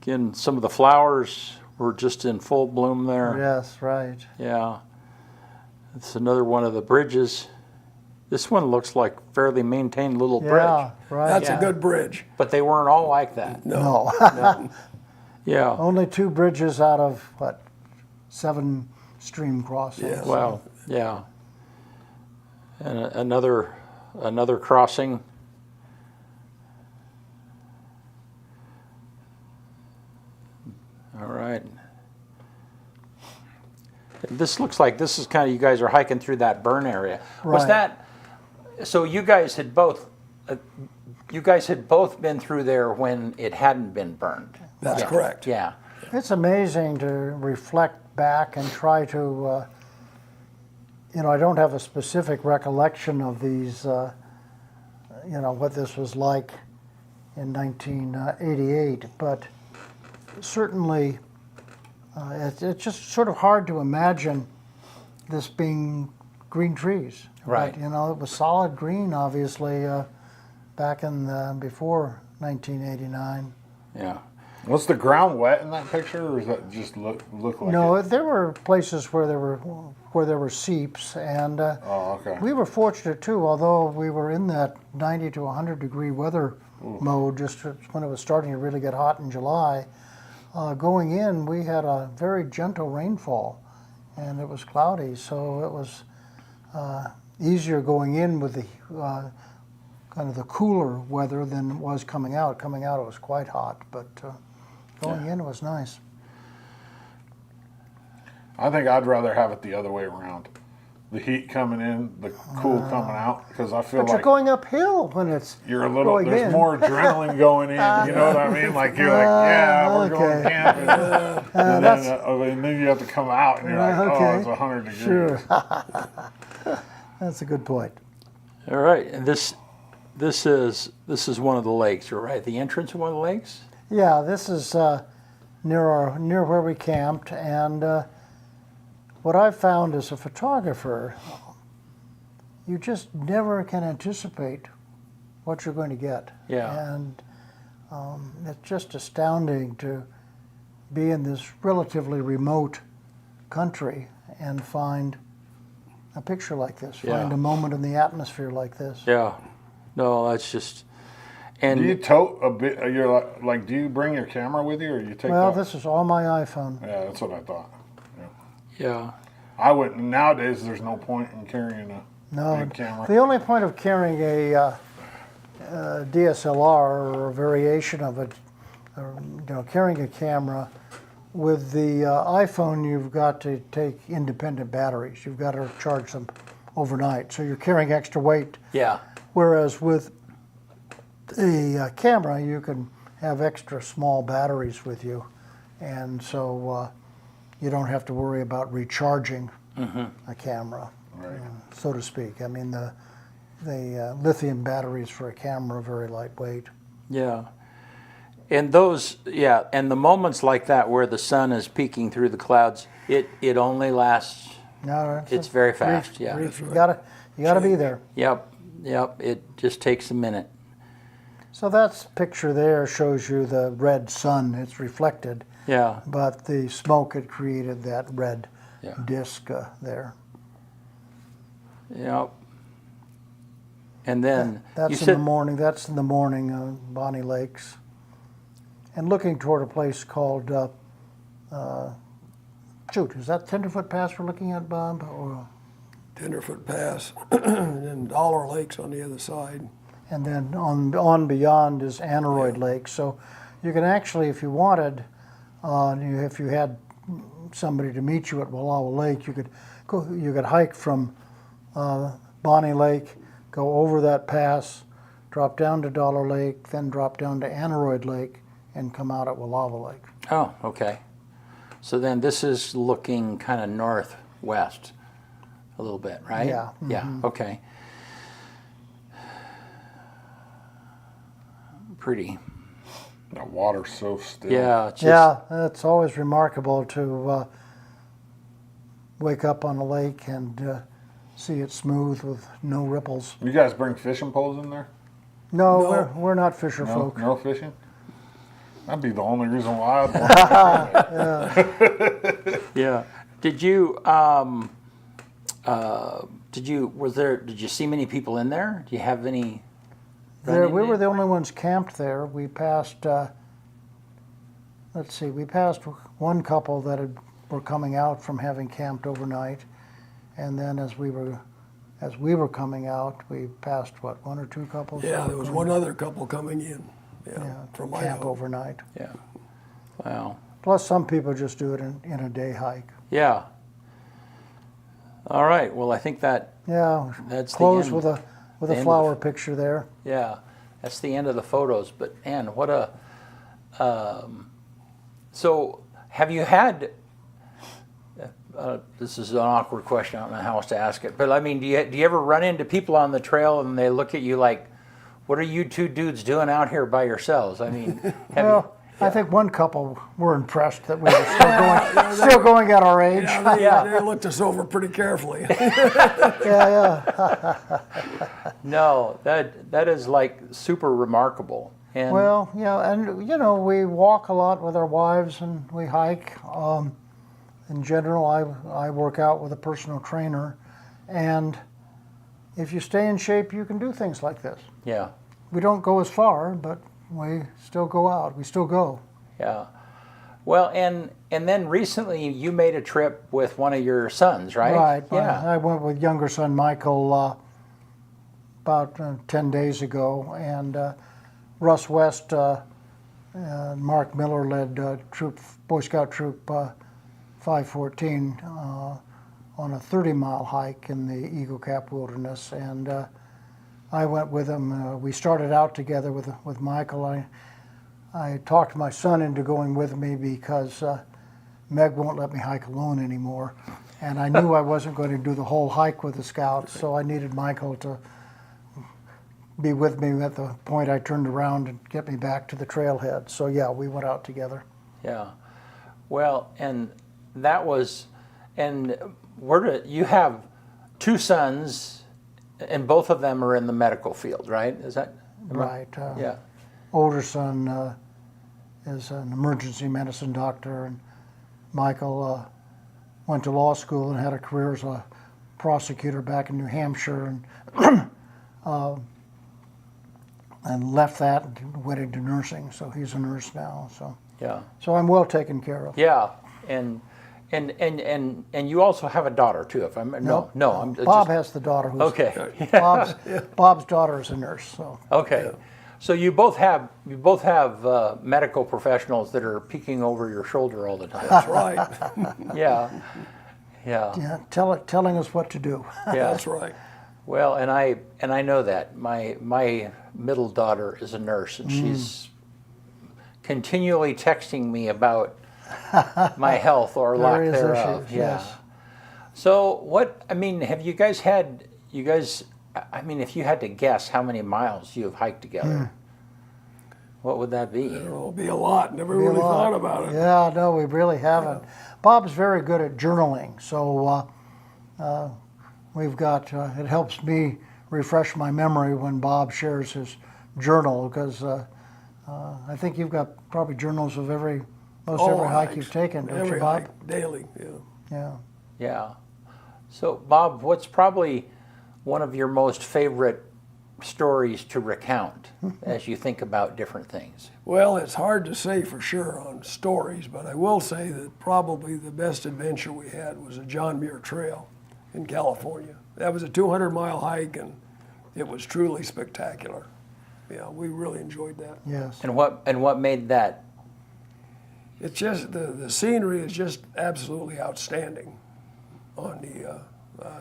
[SPEAKER 1] Again, some of the flowers were just in full bloom there.
[SPEAKER 3] Yes, right.
[SPEAKER 1] Yeah. It's another one of the bridges. This one looks like fairly maintained little
[SPEAKER 3] Yeah,
[SPEAKER 1] bridge.
[SPEAKER 3] right.
[SPEAKER 4] That's
[SPEAKER 1] Yeah.
[SPEAKER 4] a good bridge.
[SPEAKER 1] But they weren't all like that.
[SPEAKER 3] No.
[SPEAKER 1] Yeah.
[SPEAKER 3] Only 2 bridges out of, 7 stream crossings.
[SPEAKER 4] Yes.
[SPEAKER 1] Wow. Yeah. And another crossing. All right. This looks like this is kind of, you guys are hiking through that burn area. Was
[SPEAKER 3] Right.
[SPEAKER 1] that, so you guys had both been through there when it hadn't been burned?
[SPEAKER 4] That's
[SPEAKER 1] Yeah.
[SPEAKER 4] correct.
[SPEAKER 1] Yeah.
[SPEAKER 3] It's amazing to reflect back and try to, I don't have a specific recollection of these, what this was like in 1988, but certainly it's just sort of hard to imagine this being green trees.
[SPEAKER 1] Right.
[SPEAKER 3] But, it was solid green, obviously, back in before 1989.
[SPEAKER 1] Yeah.
[SPEAKER 2] Was the ground wet in that picture, or does that just look like
[SPEAKER 3] No,
[SPEAKER 2] it?
[SPEAKER 3] there were places where there were seeps, and
[SPEAKER 2] Oh, okay.
[SPEAKER 3] we were fortunate too. Although we were in that 90 to 100 degree weather mode, just when it was starting to really get hot in July. Going in, we had a very gentle rainfall, and it was cloudy, so it was easier going in with the kind of the cooler weather than it was coming out. Coming out, it was quite hot, but going in, it was nice.
[SPEAKER 2] I think I'd rather have it the other way around. The heat coming in, the cool coming out, because I feel
[SPEAKER 3] But you're
[SPEAKER 2] like
[SPEAKER 3] going uphill when it's
[SPEAKER 2] you're a little.
[SPEAKER 3] going
[SPEAKER 2] There's
[SPEAKER 3] in.
[SPEAKER 2] more adrenaline going in. You know what I mean? Like you're like, yeah, we're going
[SPEAKER 3] okay.
[SPEAKER 2] camping, and then you have to come out, and you're like,
[SPEAKER 3] okay.
[SPEAKER 2] oh, it's 100 degrees.
[SPEAKER 3] Sure. That's a good point.
[SPEAKER 1] All right. And this is one of the lakes. You're right. The entrance of one of the lakes.
[SPEAKER 3] Yeah, this is near where we camped, and what I've found as a photographer, you just never can anticipate what you're going to get.
[SPEAKER 1] Yeah.
[SPEAKER 3] And it's just astounding to be in this relatively remote country and find a picture like this,
[SPEAKER 1] Yeah.
[SPEAKER 3] find a moment in the atmosphere like this.
[SPEAKER 1] Yeah. No, that's just. And
[SPEAKER 2] Do you tote a bit? You're like, do you bring your camera with you, or you take?
[SPEAKER 3] Well,
[SPEAKER 2] that?
[SPEAKER 3] this is all my iPhone.
[SPEAKER 2] Yeah, that's what I thought.
[SPEAKER 1] yeah.
[SPEAKER 2] I wouldn't. Nowadays, there's no point in carrying a
[SPEAKER 3] No,
[SPEAKER 2] big camera.
[SPEAKER 3] the only point of carrying a DSLR or a variation of it, carrying a camera with the iPhone, you've got to take independent batteries. You've got to charge them overnight, so you're carrying extra weight.
[SPEAKER 1] Yeah.
[SPEAKER 3] Whereas with the camera, you can have extra small batteries with you, and so you don't have to worry about recharging a camera,
[SPEAKER 2] Right.
[SPEAKER 3] so to speak. I mean, the lithium batteries for a camera are very lightweight.
[SPEAKER 1] Yeah. And those, yeah, and the moments like that where the sun is peeking through the clouds, it only lasts.
[SPEAKER 3] No,
[SPEAKER 1] It's very fast. Yeah.
[SPEAKER 3] You gotta be there.
[SPEAKER 1] Yep. It just takes a minute.
[SPEAKER 3] So that picture there shows you the red sun. It's reflected,
[SPEAKER 1] Yeah.
[SPEAKER 3] but the smoke had created that red
[SPEAKER 1] Yeah.
[SPEAKER 3] disc there.
[SPEAKER 1] Yep. And then
[SPEAKER 3] That's
[SPEAKER 1] you
[SPEAKER 3] in
[SPEAKER 1] said,
[SPEAKER 3] the morning. That's in the morning, Bonnie Lakes, and looking toward a place called. Is that Tenderfoot Pass we're looking at, Bob? Or,
[SPEAKER 4] Tenderfoot Pass, and then Dollar Lake's on the other side.
[SPEAKER 3] and then on beyond is Aneroid Lake. So you can actually, if you wanted, if you had somebody to meet you at Wallowa Lake, you could hike from Bonnie Lake, go over that pass, drop down to Dollar Lake, then drop down to Aneroid Lake, and come out at Wallowa Lake.
[SPEAKER 1] Oh, okay. So then this is looking kind of northwest a little bit, right?
[SPEAKER 3] Yeah.
[SPEAKER 1] Yeah, okay. Pretty.
[SPEAKER 2] The water's so still.
[SPEAKER 1] Yeah, it's just,
[SPEAKER 3] Yeah, it's always remarkable to wake up on a lake and see it smooth with no ripples.
[SPEAKER 2] You guys bring fishing poles in there?
[SPEAKER 3] No,
[SPEAKER 4] No.
[SPEAKER 3] we're not fisher
[SPEAKER 2] No,
[SPEAKER 3] folk.
[SPEAKER 2] no fishing? That'd be the only reason why I'd want to.
[SPEAKER 1] yeah. Did you did you see many people in there? Do you have any?
[SPEAKER 3] There,
[SPEAKER 1] running
[SPEAKER 3] we were
[SPEAKER 1] in?
[SPEAKER 3] the only ones camped there. We passed, let's see, we passed one couple that were coming out from having camped overnight, and then as we were coming out, we passed what, one or two couples?
[SPEAKER 4] Yeah, there was one other couple coming in.
[SPEAKER 3] Yeah,
[SPEAKER 4] from
[SPEAKER 3] camp
[SPEAKER 4] Idaho.
[SPEAKER 3] overnight.
[SPEAKER 1] Yeah. Wow.
[SPEAKER 3] Plus, some people just do it in a day hike.
[SPEAKER 1] Yeah. All right. Well, I think that
[SPEAKER 3] Yeah,
[SPEAKER 1] That's the
[SPEAKER 3] close
[SPEAKER 1] end.
[SPEAKER 3] with a
[SPEAKER 1] The end of
[SPEAKER 3] flower picture there.
[SPEAKER 1] yeah, that's the end of the photos. But man, what a so have you had? This is an awkward question. I don't know how else to ask it. But I mean, do you ever run into people on the trail and they look at you like, "What are you two dudes doing out here by yourselves?" I mean, have
[SPEAKER 3] Well, I think one couple were impressed that we were still going at our age.
[SPEAKER 4] Yeah,
[SPEAKER 1] Yeah.
[SPEAKER 4] they looked us over pretty carefully.
[SPEAKER 3] Yeah.
[SPEAKER 1] no, that is like super remarkable. And
[SPEAKER 3] Well, yeah, and we walk a lot with our wives and we hike. In general, I work out with a personal trainer, and if you stay in shape, you can do things like this.
[SPEAKER 1] yeah,
[SPEAKER 3] We don't go as far, but we still go out. We still go.
[SPEAKER 1] yeah. Well, and then recently you made a trip with one of your sons, right?
[SPEAKER 3] Right.
[SPEAKER 1] Yeah.
[SPEAKER 3] I went with younger son Michael about 10 days ago, and Russ West and Mark Miller led Boy Scout Troop 514 on a 30-mile hike in the Eagle Cap Wilderness, and I went with him. We started out together with Michael. I talked my son into going with me because Meg won't let me hike alone anymore, and I knew I wasn't going to do the whole hike with the scouts, so I needed Michael to be with me at the point I turned around and get me back to the trailhead. So yeah, we went out together.
[SPEAKER 1] Yeah. Well, and that was, and you have two sons, and both of them are in the medical field, right? Is that
[SPEAKER 3] Right.
[SPEAKER 1] Yeah.
[SPEAKER 3] Older son is an emergency medicine doctor, and Michael went to law school and had a career as a prosecutor back in New Hampshire, and left that and went into nursing. So he's a nurse now.
[SPEAKER 1] Yeah.
[SPEAKER 3] So I'm well taken care of.
[SPEAKER 1] Yeah. And you also have a daughter too. If I'm no, I'm
[SPEAKER 3] Bob
[SPEAKER 1] just,
[SPEAKER 3] has the daughter who's
[SPEAKER 1] okay.
[SPEAKER 3] Bob's daughter is a nurse. So
[SPEAKER 1] Okay. So you both have medical professionals that are peeking over your shoulder all the time.
[SPEAKER 4] That's right.
[SPEAKER 1] Yeah. Yeah.
[SPEAKER 3] yeah, telling us what to do.
[SPEAKER 1] Yeah.
[SPEAKER 4] That's right.
[SPEAKER 1] Well, and I know that my middle daughter is a nurse, and she's continually texting me about my health or lack
[SPEAKER 3] Various
[SPEAKER 1] thereof.
[SPEAKER 3] issues,
[SPEAKER 1] Yeah.
[SPEAKER 3] yes.
[SPEAKER 1] So have you guys I mean, if you had to guess how many miles you have hiked together, what would that be?
[SPEAKER 4] It'll be a lot. Never
[SPEAKER 3] Be a
[SPEAKER 4] really
[SPEAKER 3] lot.
[SPEAKER 4] thought about it.
[SPEAKER 3] Yeah, no, we really haven't. Bob's very good at journaling, so we've got. It helps me refresh my memory when Bob shares his journal, because I think you've got probably journals of every hike you've taken, don't
[SPEAKER 4] Every
[SPEAKER 3] you, Bob?
[SPEAKER 4] hike, daily. Yeah.
[SPEAKER 3] Yeah.
[SPEAKER 1] Yeah. So, Bob, what's probably one of your most favorite stories to recount as you think about different things?
[SPEAKER 4] Well, it's hard to say for sure on stories, but I will say that probably the best adventure we had was a John Muir Trail in California. That was a 200-mile hike, and it was truly spectacular. Yeah, we really enjoyed that.
[SPEAKER 3] Yes.
[SPEAKER 1] And what made that
[SPEAKER 4] it's just the scenery is just absolutely outstanding on the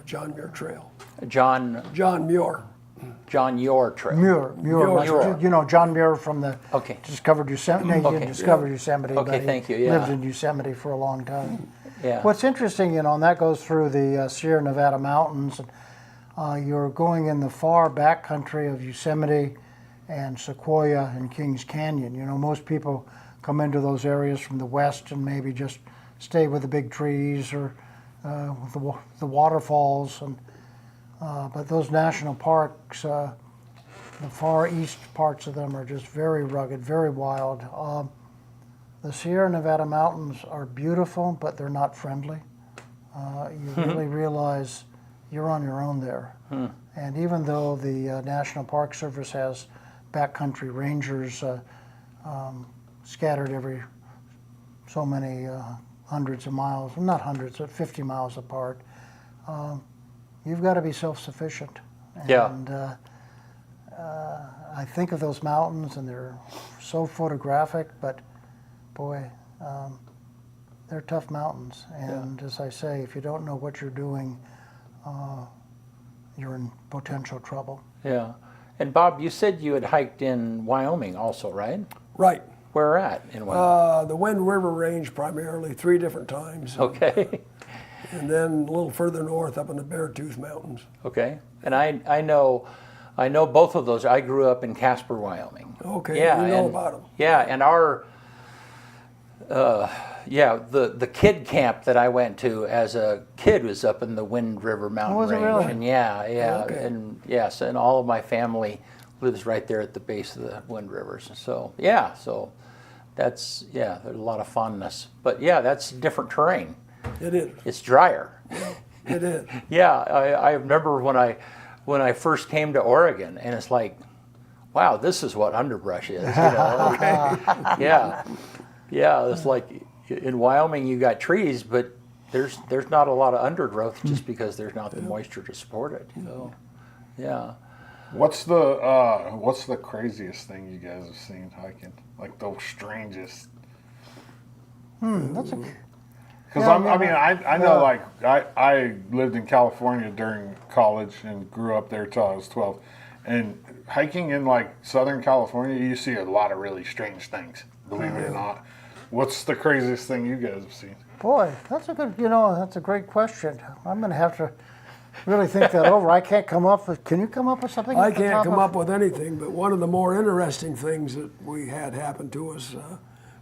[SPEAKER 4] John Muir Trail.
[SPEAKER 1] John
[SPEAKER 4] Muir.
[SPEAKER 1] Muir Trail.
[SPEAKER 3] Muir.
[SPEAKER 1] Muir.
[SPEAKER 3] You know, John Muir from the
[SPEAKER 1] Okay.
[SPEAKER 3] discovered Yosemite. He didn't discover Yosemite,
[SPEAKER 1] Okay,
[SPEAKER 3] but he
[SPEAKER 1] thank you, yeah.
[SPEAKER 3] lived in Yosemite for a long time.
[SPEAKER 1] Yeah.
[SPEAKER 3] What's interesting, you know, and that goes through the Sierra Nevada mountains. You're going in the far back country of Yosemite and Sequoia and Kings Canyon. You know, most people come into those areas from the west and maybe just stay with the big trees or with the waterfalls. And but those national parks, the far east parts of them are just very rugged, very wild. The Sierra Nevada mountains are beautiful, but they're not friendly. You really realize you're on your own there. And even though the National Park Service has backcountry rangers scattered every so many hundreds of miles, not hundreds, but 50 miles apart, you've got to be self-sufficient.
[SPEAKER 1] Yeah.
[SPEAKER 3] And I think of those mountains, and they're so photographic, but boy, they're tough mountains. And as I say, if you don't know what you're doing, you're in potential trouble.
[SPEAKER 1] Yeah. And Bob, you said you had hiked in Wyoming also, right?
[SPEAKER 4] Right.
[SPEAKER 1] Where at in Wyoming?
[SPEAKER 4] The Wind River Range primarily, 3 different times.
[SPEAKER 1] Okay.
[SPEAKER 4] And then a little further north up in the Beartooth Mountains.
[SPEAKER 1] Okay. And I know both of those. I grew up in Casper, Wyoming.
[SPEAKER 4] Okay,
[SPEAKER 1] Yeah,
[SPEAKER 4] you know
[SPEAKER 1] and-
[SPEAKER 4] about them.
[SPEAKER 1] Yeah, and our the kid camp that I went to as a kid was up in the Wind River Mountain
[SPEAKER 3] Was it
[SPEAKER 1] Range.
[SPEAKER 3] really?
[SPEAKER 1] And yeah,
[SPEAKER 4] Okay.
[SPEAKER 1] and yes, and all of my family lives right there at the base of the Wind Rivers. So yeah, so that's there's a lot of fondness. But yeah, that's different terrain.
[SPEAKER 4] It is.
[SPEAKER 1] It's drier.
[SPEAKER 4] It is.
[SPEAKER 1] Yeah, I remember when I first came to Oregon, and it's like, wow, this is what underbrush is. You know? Yeah. It's like in Wyoming you got trees, but there's not a lot of undergrowth just because there's not the moisture to support it. So, yeah.
[SPEAKER 2] What's the craziest thing you guys have seen hiking? Like the strangest?
[SPEAKER 3] That's a
[SPEAKER 2] Because
[SPEAKER 3] Yeah,
[SPEAKER 2] I know, like I lived in California during college and grew up there till I was 12, and hiking in like Southern California, you see a lot of really strange things. Believe it or not, what's the craziest thing you guys have seen?
[SPEAKER 3] Boy, that's a great question. I'm going to have to really think that over. I can't come up with. Can you come up with something?
[SPEAKER 4] I
[SPEAKER 3] off the
[SPEAKER 4] can't
[SPEAKER 3] top
[SPEAKER 4] come
[SPEAKER 3] of-
[SPEAKER 4] up with anything, but one of the more interesting things that we had happen to us,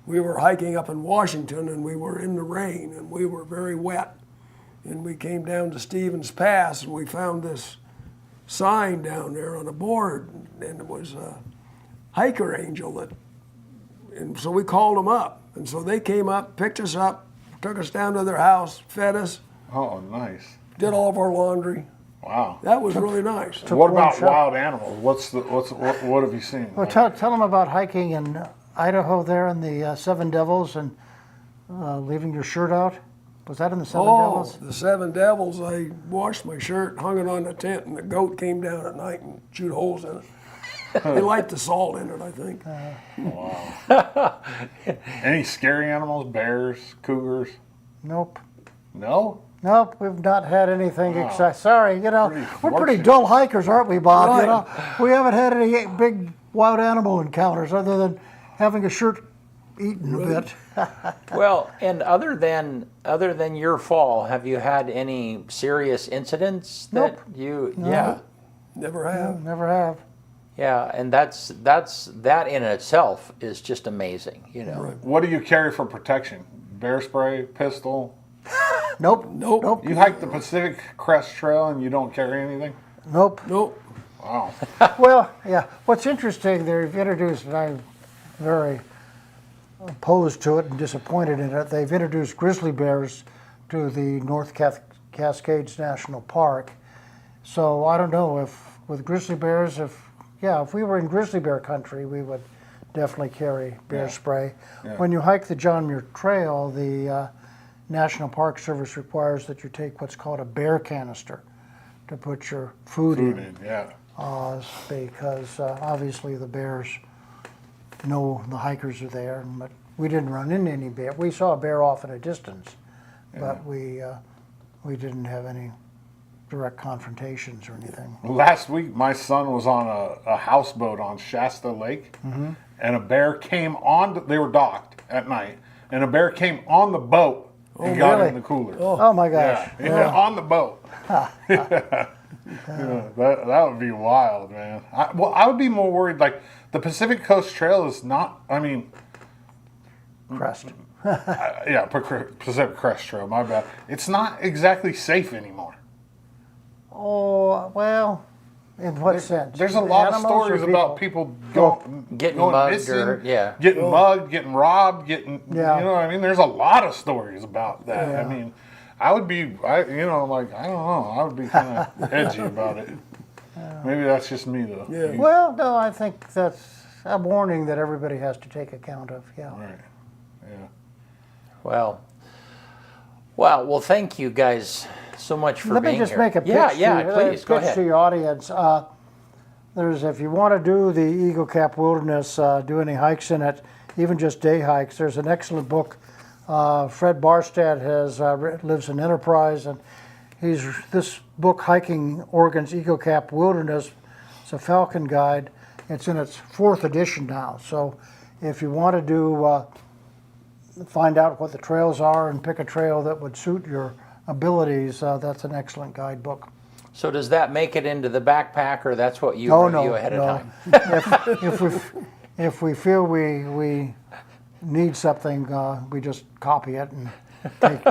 [SPEAKER 4] we were hiking up in Washington and we were in the rain and we were very wet. And we came down to Stevens Pass and we found this sign down there on a board, and it was a hiker angel and so we called them up. And so they came up, picked us up, took us down to their house, fed us,
[SPEAKER 2] Oh, nice!
[SPEAKER 4] did all of our laundry.
[SPEAKER 2] Wow.
[SPEAKER 4] That was really nice.
[SPEAKER 2] What
[SPEAKER 3] one
[SPEAKER 2] about
[SPEAKER 3] shot.
[SPEAKER 2] wild animals? What have you seen?
[SPEAKER 3] Well, tell them about hiking in Idaho there in the Seven Devils and leaving your shirt out. Was that in the Seven Devils?
[SPEAKER 4] The Seven Devils, I washed my shirt, hung it on the tent, and the goat came down at night and chewed holes in it. They liked the salt in it, I think.
[SPEAKER 2] Any scary animals? Bears, cougars?
[SPEAKER 3] Nope.
[SPEAKER 2] No.
[SPEAKER 3] Nope, we've not had anything exciting. Sorry, you know,
[SPEAKER 2] Pretty
[SPEAKER 3] we're pretty
[SPEAKER 2] fortunate.
[SPEAKER 3] dull hikers, aren't we, Bob?
[SPEAKER 4] Right.
[SPEAKER 3] You know, we haven't had any big wild animal encounters other than having a shirt eaten a bit.
[SPEAKER 1] Well, and other than your fall, have you had any serious incidents that
[SPEAKER 3] Nope.
[SPEAKER 1] you?
[SPEAKER 3] No.
[SPEAKER 1] Yeah,
[SPEAKER 4] Never have.
[SPEAKER 3] Never have.
[SPEAKER 1] yeah, and that in itself is just amazing. You know.
[SPEAKER 4] Right.
[SPEAKER 2] What do you carry for protection? Bear spray, pistol?
[SPEAKER 3] Nope.
[SPEAKER 4] Nope.
[SPEAKER 3] Nope.
[SPEAKER 2] You hike the Pacific Crest Trail and you don't carry anything?
[SPEAKER 3] Nope.
[SPEAKER 4] Nope.
[SPEAKER 2] Wow.
[SPEAKER 3] Well, yeah. What's interesting, they've introduced, and I'm very opposed to it and disappointed in it. They've introduced grizzly bears to the North Cascades National Park. So I don't know if with grizzly bears, if we were in grizzly bear country, we would definitely carry bear
[SPEAKER 2] Yeah.
[SPEAKER 3] spray.
[SPEAKER 2] Yeah.
[SPEAKER 3] When you hike the John Muir Trail, the National Park Service requires that you take what's called a bear canister to put your food in.
[SPEAKER 2] Yeah.
[SPEAKER 3] Because obviously the bears know the hikers are there, but we didn't run into any bear. We saw a bear off at a distance, but we didn't have any direct confrontations or anything.
[SPEAKER 2] Last week, my son was on a houseboat on Shasta Lake, and a bear came on. They were docked at night, and a bear came on the boat and got
[SPEAKER 3] really?
[SPEAKER 2] in the cooler.
[SPEAKER 3] Oh my gosh!
[SPEAKER 2] Yeah, on the boat. Yeah, that would be wild, man. I would be more worried. Like the Pacific Coast Trail is not. I mean,
[SPEAKER 3] Crest.
[SPEAKER 2] yeah, Pacific Crest Trail. My bad. It's not exactly safe anymore.
[SPEAKER 3] Oh well, in what sense?
[SPEAKER 2] There's a lot of
[SPEAKER 3] Animals or
[SPEAKER 2] stories about people
[SPEAKER 1] Getting
[SPEAKER 2] going
[SPEAKER 1] mugged
[SPEAKER 2] missing,
[SPEAKER 1] or
[SPEAKER 2] getting mugged, getting robbed, getting
[SPEAKER 3] Yeah.
[SPEAKER 2] you know what I mean. There's a lot of stories about that.
[SPEAKER 3] Yeah.
[SPEAKER 2] I mean, I would be, like I don't know, I would be kind of edgy about it. Maybe that's just me though.
[SPEAKER 4] Yeah.
[SPEAKER 3] Well, no, I think that's a warning that everybody has to take account of. Yeah.
[SPEAKER 2] Right. Yeah.
[SPEAKER 1] Well, wow. Well, thank you guys so much for
[SPEAKER 3] Let
[SPEAKER 1] being
[SPEAKER 3] me just
[SPEAKER 1] here.
[SPEAKER 3] make a pitch.
[SPEAKER 1] Yeah, please go
[SPEAKER 3] pitch
[SPEAKER 1] ahead.
[SPEAKER 3] to your audience. There's, if you want to do the Eagle Cap Wilderness, do any hikes in it, even just day hikes. There's an excellent book. Fred Barstad lives in Enterprise, and this book, Hiking Oregon's Eagle Cap Wilderness. It's a Falcon Guide. It's in its 4th edition now. So, if you want to find out what the trails are and pick a trail that would suit your abilities, that's an excellent guidebook.
[SPEAKER 1] So does that make it into the backpack, or that's what you
[SPEAKER 3] Oh,
[SPEAKER 1] review
[SPEAKER 3] no,
[SPEAKER 1] ahead
[SPEAKER 3] no.
[SPEAKER 1] of time?
[SPEAKER 3] If we feel we need something, we just copy it and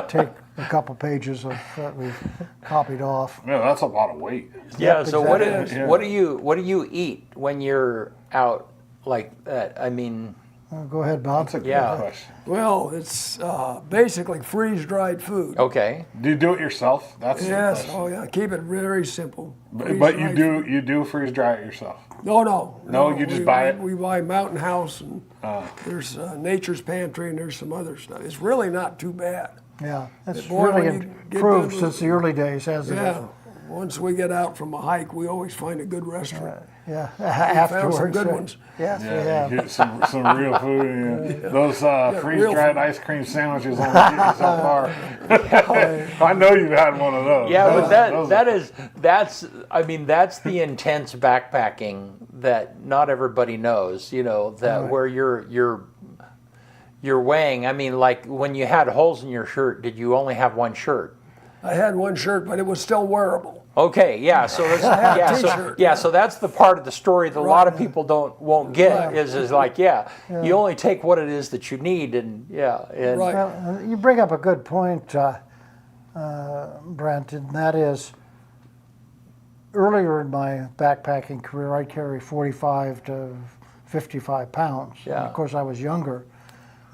[SPEAKER 3] take a couple pages of that we've copied off.
[SPEAKER 2] Yeah, that's a lot of weight.
[SPEAKER 1] Yeah.
[SPEAKER 3] Yep,
[SPEAKER 1] So
[SPEAKER 3] exactly.
[SPEAKER 1] what do you eat when you're out like that? I mean,
[SPEAKER 3] Go ahead, Bob.
[SPEAKER 2] That's a good
[SPEAKER 1] Yeah.
[SPEAKER 2] question.
[SPEAKER 4] Well, it's basically freeze-dried food.
[SPEAKER 1] okay.
[SPEAKER 2] Do you do it yourself? That's the
[SPEAKER 4] Yes.
[SPEAKER 2] question.
[SPEAKER 4] Oh, yeah. Keep it very simple.
[SPEAKER 2] But you
[SPEAKER 4] Freeze-dried
[SPEAKER 2] do freeze dry it yourself.
[SPEAKER 4] No, no.
[SPEAKER 2] No, you just buy it?
[SPEAKER 4] We buy Mountain House, and there's Nature's Pantry, and there's some other stuff. It's really not too bad.
[SPEAKER 3] Yeah, it's
[SPEAKER 4] boy, when
[SPEAKER 3] really
[SPEAKER 4] you get
[SPEAKER 3] improved
[SPEAKER 4] done with-
[SPEAKER 3] since the early days, hasn't
[SPEAKER 4] Yeah.
[SPEAKER 3] it?
[SPEAKER 4] Once we get out from a hike, we always find a good restaurant.
[SPEAKER 3] Yeah,
[SPEAKER 4] found
[SPEAKER 3] afterwards.
[SPEAKER 4] some good ones.
[SPEAKER 3] Yes, we
[SPEAKER 2] Yeah,
[SPEAKER 3] have.
[SPEAKER 2] you get some real food. Yeah. Those freeze
[SPEAKER 4] real
[SPEAKER 2] dried
[SPEAKER 4] food.
[SPEAKER 2] ice cream sandwiches only get you so far. I know you've had one of those.
[SPEAKER 1] Yeah, but
[SPEAKER 2] Those
[SPEAKER 1] that's the intense backpacking that not everybody knows. You know that
[SPEAKER 3] Right.
[SPEAKER 1] where you're weighing. I mean, like when you had holes in your shirt, did you only have one shirt?
[SPEAKER 4] I had one shirt, but it was still wearable.
[SPEAKER 1] Okay, yeah. So that's,
[SPEAKER 4] had a
[SPEAKER 1] yeah,
[SPEAKER 4] t-shirt.
[SPEAKER 1] so that's the part of the story that a lot of
[SPEAKER 4] Right.
[SPEAKER 1] people won't get
[SPEAKER 4] Right.
[SPEAKER 1] is like you only take what it is that you need and and
[SPEAKER 4] Right.
[SPEAKER 3] Well, you bring up a good point, Brent, and that is earlier in my backpacking career, I'd carry 45 to 55 pounds. And
[SPEAKER 1] Yeah.
[SPEAKER 3] of course, I was younger.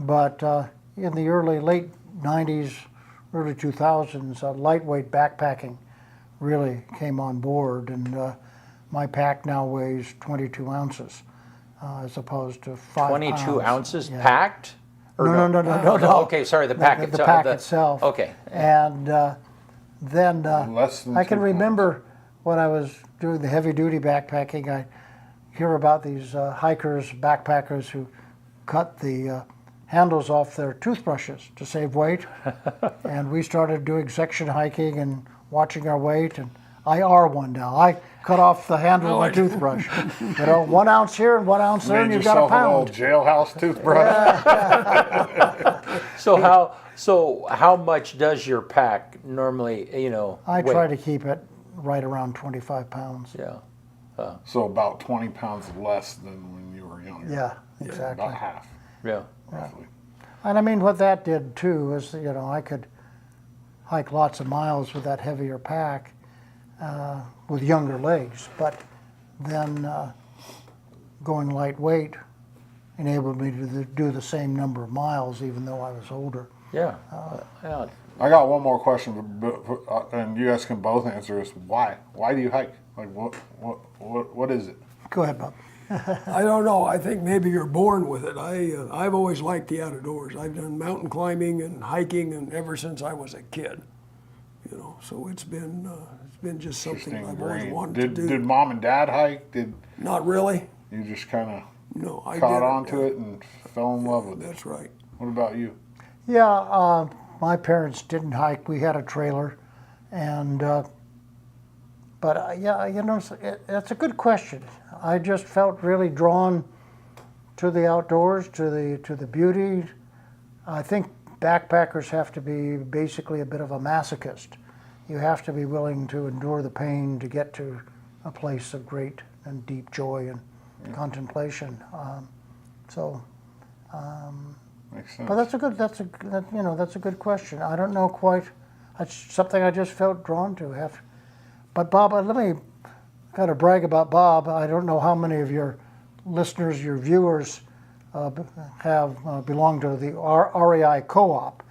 [SPEAKER 3] But in the late 90s, early 2000s, lightweight backpacking really came on board. And my pack now weighs 22 ounces as opposed to 5
[SPEAKER 1] 22
[SPEAKER 3] pounds.
[SPEAKER 1] ounces
[SPEAKER 3] Yeah.
[SPEAKER 1] packed. Or
[SPEAKER 3] No.
[SPEAKER 1] Okay, sorry, the pack
[SPEAKER 3] The
[SPEAKER 1] itself.
[SPEAKER 3] pack itself.
[SPEAKER 1] Okay.
[SPEAKER 3] And then
[SPEAKER 2] Less than
[SPEAKER 3] I can
[SPEAKER 2] 2 pounds.
[SPEAKER 3] remember when I was doing the heavy duty backpacking, I hear about these hikers, backpackers who cut the handles off their toothbrushes to save weight. And we started doing section hiking and watching our weight. And I are one now. I cut off the handle of my toothbrush. 1 ounce here and 1 ounce there, and
[SPEAKER 2] Made
[SPEAKER 3] you've got a
[SPEAKER 2] yourself an old
[SPEAKER 3] pound.
[SPEAKER 2] jailhouse toothbrush.
[SPEAKER 1] So how much does your pack normally,
[SPEAKER 3] I
[SPEAKER 1] weigh?
[SPEAKER 3] try to keep it right around 25 pounds.
[SPEAKER 1] Yeah.
[SPEAKER 2] So about 20 pounds less than when you were younger.
[SPEAKER 3] Yeah, exactly.
[SPEAKER 2] About half,
[SPEAKER 1] Yeah.
[SPEAKER 2] roughly.
[SPEAKER 3] And I mean, what that did too is, I could hike lots of miles with that heavier pack with younger legs, but then going lightweight enabled me to do the same number of miles even though I was older.
[SPEAKER 1] Yeah. Yeah.
[SPEAKER 2] I got one more question, and you guys can both answer this. Why? Why do you hike? Like, what is it?
[SPEAKER 3] Go ahead, Bob.
[SPEAKER 4] I don't know. I think maybe you're born with it. I've always liked the outdoors. I've done mountain climbing and hiking, and ever since I was a kid, So it's been just something
[SPEAKER 2] Interesting
[SPEAKER 4] I've always
[SPEAKER 2] brain.
[SPEAKER 4] wanted to do.
[SPEAKER 2] Did mom and dad hike? Did
[SPEAKER 4] Not really.
[SPEAKER 2] you just kind of
[SPEAKER 4] No, I
[SPEAKER 2] caught
[SPEAKER 4] didn't.
[SPEAKER 2] on to it and fell in love with it?
[SPEAKER 4] That's right.
[SPEAKER 2] What about you?
[SPEAKER 3] Yeah, my parents didn't hike. We had a trailer, and yeah, that's a good question. I just felt really drawn to the outdoors, to the beauty. I think backpackers have to be basically a bit of a masochist. You have to be willing to endure the pain to get to a place of great and deep joy and contemplation.
[SPEAKER 2] Makes sense.
[SPEAKER 3] But that's a good question. I don't know quite. That's something I just felt drawn to. But Bob, let me kind of brag about Bob. I don't know how many of your listeners, your viewers, have belonged to the REI co-op.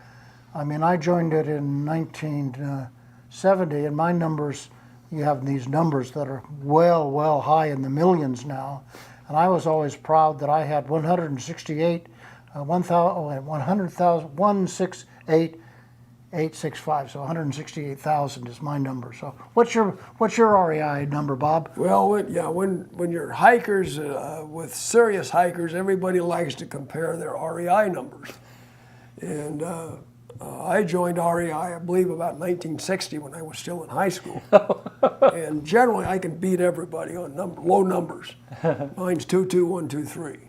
[SPEAKER 3] I mean, I joined it in 1970, and my numbers, you have these numbers that are well high in the millions now. And I was always proud that I had 168,865. So 168,000 is my number. So what's your REI number, Bob?
[SPEAKER 4] Well, when you're hikers, with serious hikers, everybody likes to compare their REI numbers. And I joined REI, I believe, about 1960 when I was still in high school. And generally, I can beat everybody on low numbers. Mine's 22123.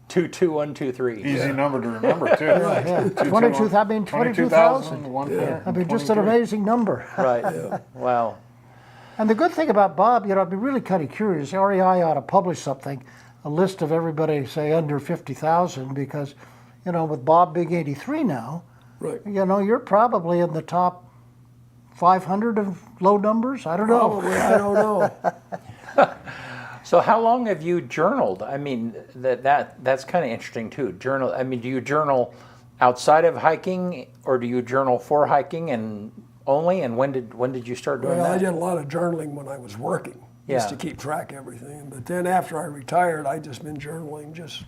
[SPEAKER 1] 22123.
[SPEAKER 2] Easy number to remember too.
[SPEAKER 3] Yeah, 22,000. I mean, just an amazing number.
[SPEAKER 1] Right. Wow.
[SPEAKER 3] And the good thing about Bob, I'd be really kind of curious. REI ought to publish something, a list of everybody, say, under 50,000, because, with Bob being 83 now,
[SPEAKER 4] Right.
[SPEAKER 3] You're probably in the top 500 of low numbers. I don't know.
[SPEAKER 4] Probably, I don't know.
[SPEAKER 1] So how long have you journaled? I mean, that's kind of interesting too. Journal. I mean, do you journal outside of hiking, or do you journal for hiking and only? And when did you start doing
[SPEAKER 4] Well,
[SPEAKER 1] that?
[SPEAKER 4] I did a lot of journaling when I was working, just to keep track of everything. But then after I retired, I just been journaling just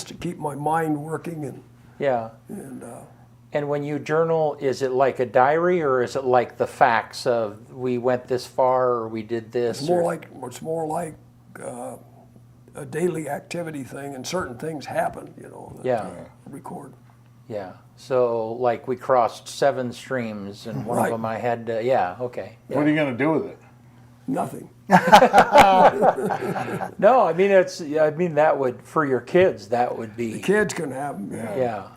[SPEAKER 4] to keep my mind working and
[SPEAKER 1] Yeah.
[SPEAKER 4] and.
[SPEAKER 1] And when you journal, is it like a diary, or is it like the facts of we went this far or we did this?
[SPEAKER 4] It's more like a daily activity thing, and certain things happen, that I record.
[SPEAKER 1] Yeah. So like we crossed 7 streams, and one of
[SPEAKER 4] Right.
[SPEAKER 1] them I had to, yeah, okay. Yeah.
[SPEAKER 2] What are you going to do with it?
[SPEAKER 4] Nothing.
[SPEAKER 1] No, I mean that would, for your kids, that would be.
[SPEAKER 4] The kids can have them.
[SPEAKER 1] Yeah.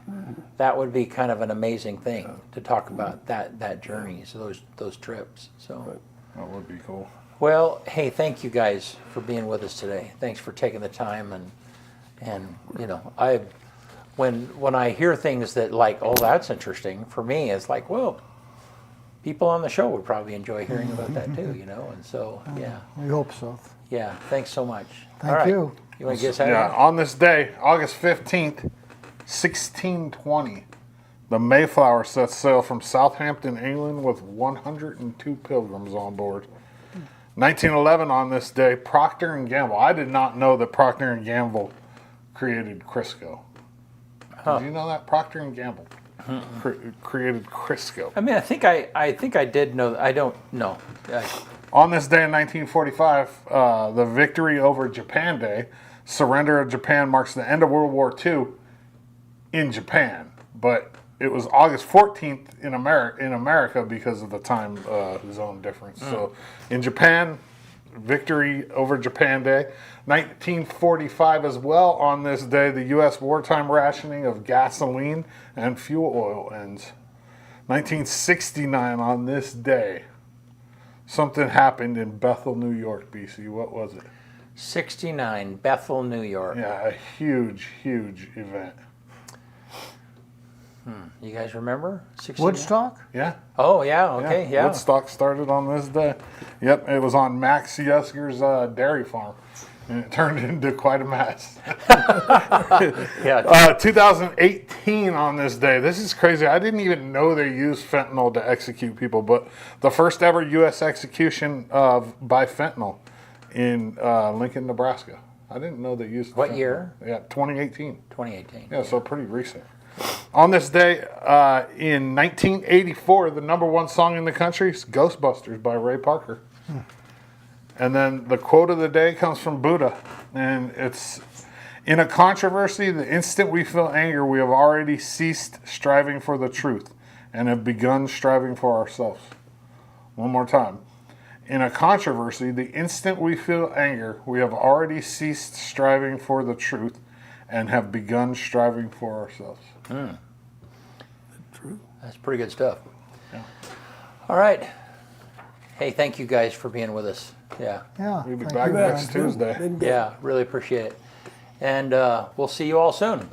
[SPEAKER 1] That would be kind of an amazing thing to talk about, that journey, so those trips. So.
[SPEAKER 2] That would be cool.
[SPEAKER 1] Well, hey, thank you guys for being with us today. Thanks for taking the time, and when I hear things that like, oh, that's interesting, for me it's like, well, people on the show would probably enjoy hearing about that too, and so yeah.
[SPEAKER 3] We hope so.
[SPEAKER 1] Yeah, thanks so much.
[SPEAKER 3] Thank
[SPEAKER 1] All right.
[SPEAKER 3] you.
[SPEAKER 1] You want to get us out of
[SPEAKER 2] Yeah,
[SPEAKER 1] here?
[SPEAKER 2] on this day, August 15th, 1620, the Mayflower sets sail from Southampton, England, with 102 pilgrims on board. 1911, on this day, Procter & Gamble. I did not know that Procter & Gamble created Crisco. Did you know that? Procter & Gamble created Crisco.
[SPEAKER 1] I mean, I think I did know. I don't know.
[SPEAKER 2] On this day in 1945, the victory over Japan Day, surrender of Japan marks the end of World War II in Japan. But it was August 14th in America because of the time zone difference. So in Japan, victory over Japan Day. 1945 as well, on this day, the U.S. wartime rationing of gasoline and fuel oil ends. 1969, on this day, something happened in Bethel, New York, BC. What was it?
[SPEAKER 1] 69, Bethel, New York.
[SPEAKER 2] Yeah, a huge event.
[SPEAKER 1] You guys remember? 69?
[SPEAKER 3] Woodstock?
[SPEAKER 2] Yeah.
[SPEAKER 1] Oh, yeah, okay, yeah.
[SPEAKER 2] Woodstock started on this day. Yep, it was on Max Yesker's dairy farm. And it turned into quite a mess.
[SPEAKER 1] Yeah.
[SPEAKER 2] 2018 on this day. This is crazy. I didn't even know they used fentanyl to execute people, but the first ever U.S. execution by fentanyl in Lincoln, Nebraska. I didn't know they used
[SPEAKER 1] What
[SPEAKER 2] fentanyl.
[SPEAKER 1] year?
[SPEAKER 2] Yeah, 2018.
[SPEAKER 1] 2018.
[SPEAKER 2] Yeah, so pretty recent. On this day, in 1984, the #1 song in the country is Ghostbusters by Ray Parker. And then the quote of the day comes from Buddha, and it's, In a controversy, the instant we feel anger, we have already ceased striving for the truth and have begun striving for ourselves. One more time. In a controversy, the instant we feel anger, we have already ceased striving for the truth and have begun striving for ourselves.
[SPEAKER 4] True.
[SPEAKER 1] That's pretty good stuff.
[SPEAKER 2] Yeah.
[SPEAKER 1] All right. Hey, thank you guys for being with us. Yeah.
[SPEAKER 3] Yeah.
[SPEAKER 2] We'll be
[SPEAKER 3] thank
[SPEAKER 2] back
[SPEAKER 3] you,
[SPEAKER 2] next
[SPEAKER 3] Brian.
[SPEAKER 2] Tuesday.
[SPEAKER 4] Been good.
[SPEAKER 1] Yeah, really appreciate it. And we'll see you all soon.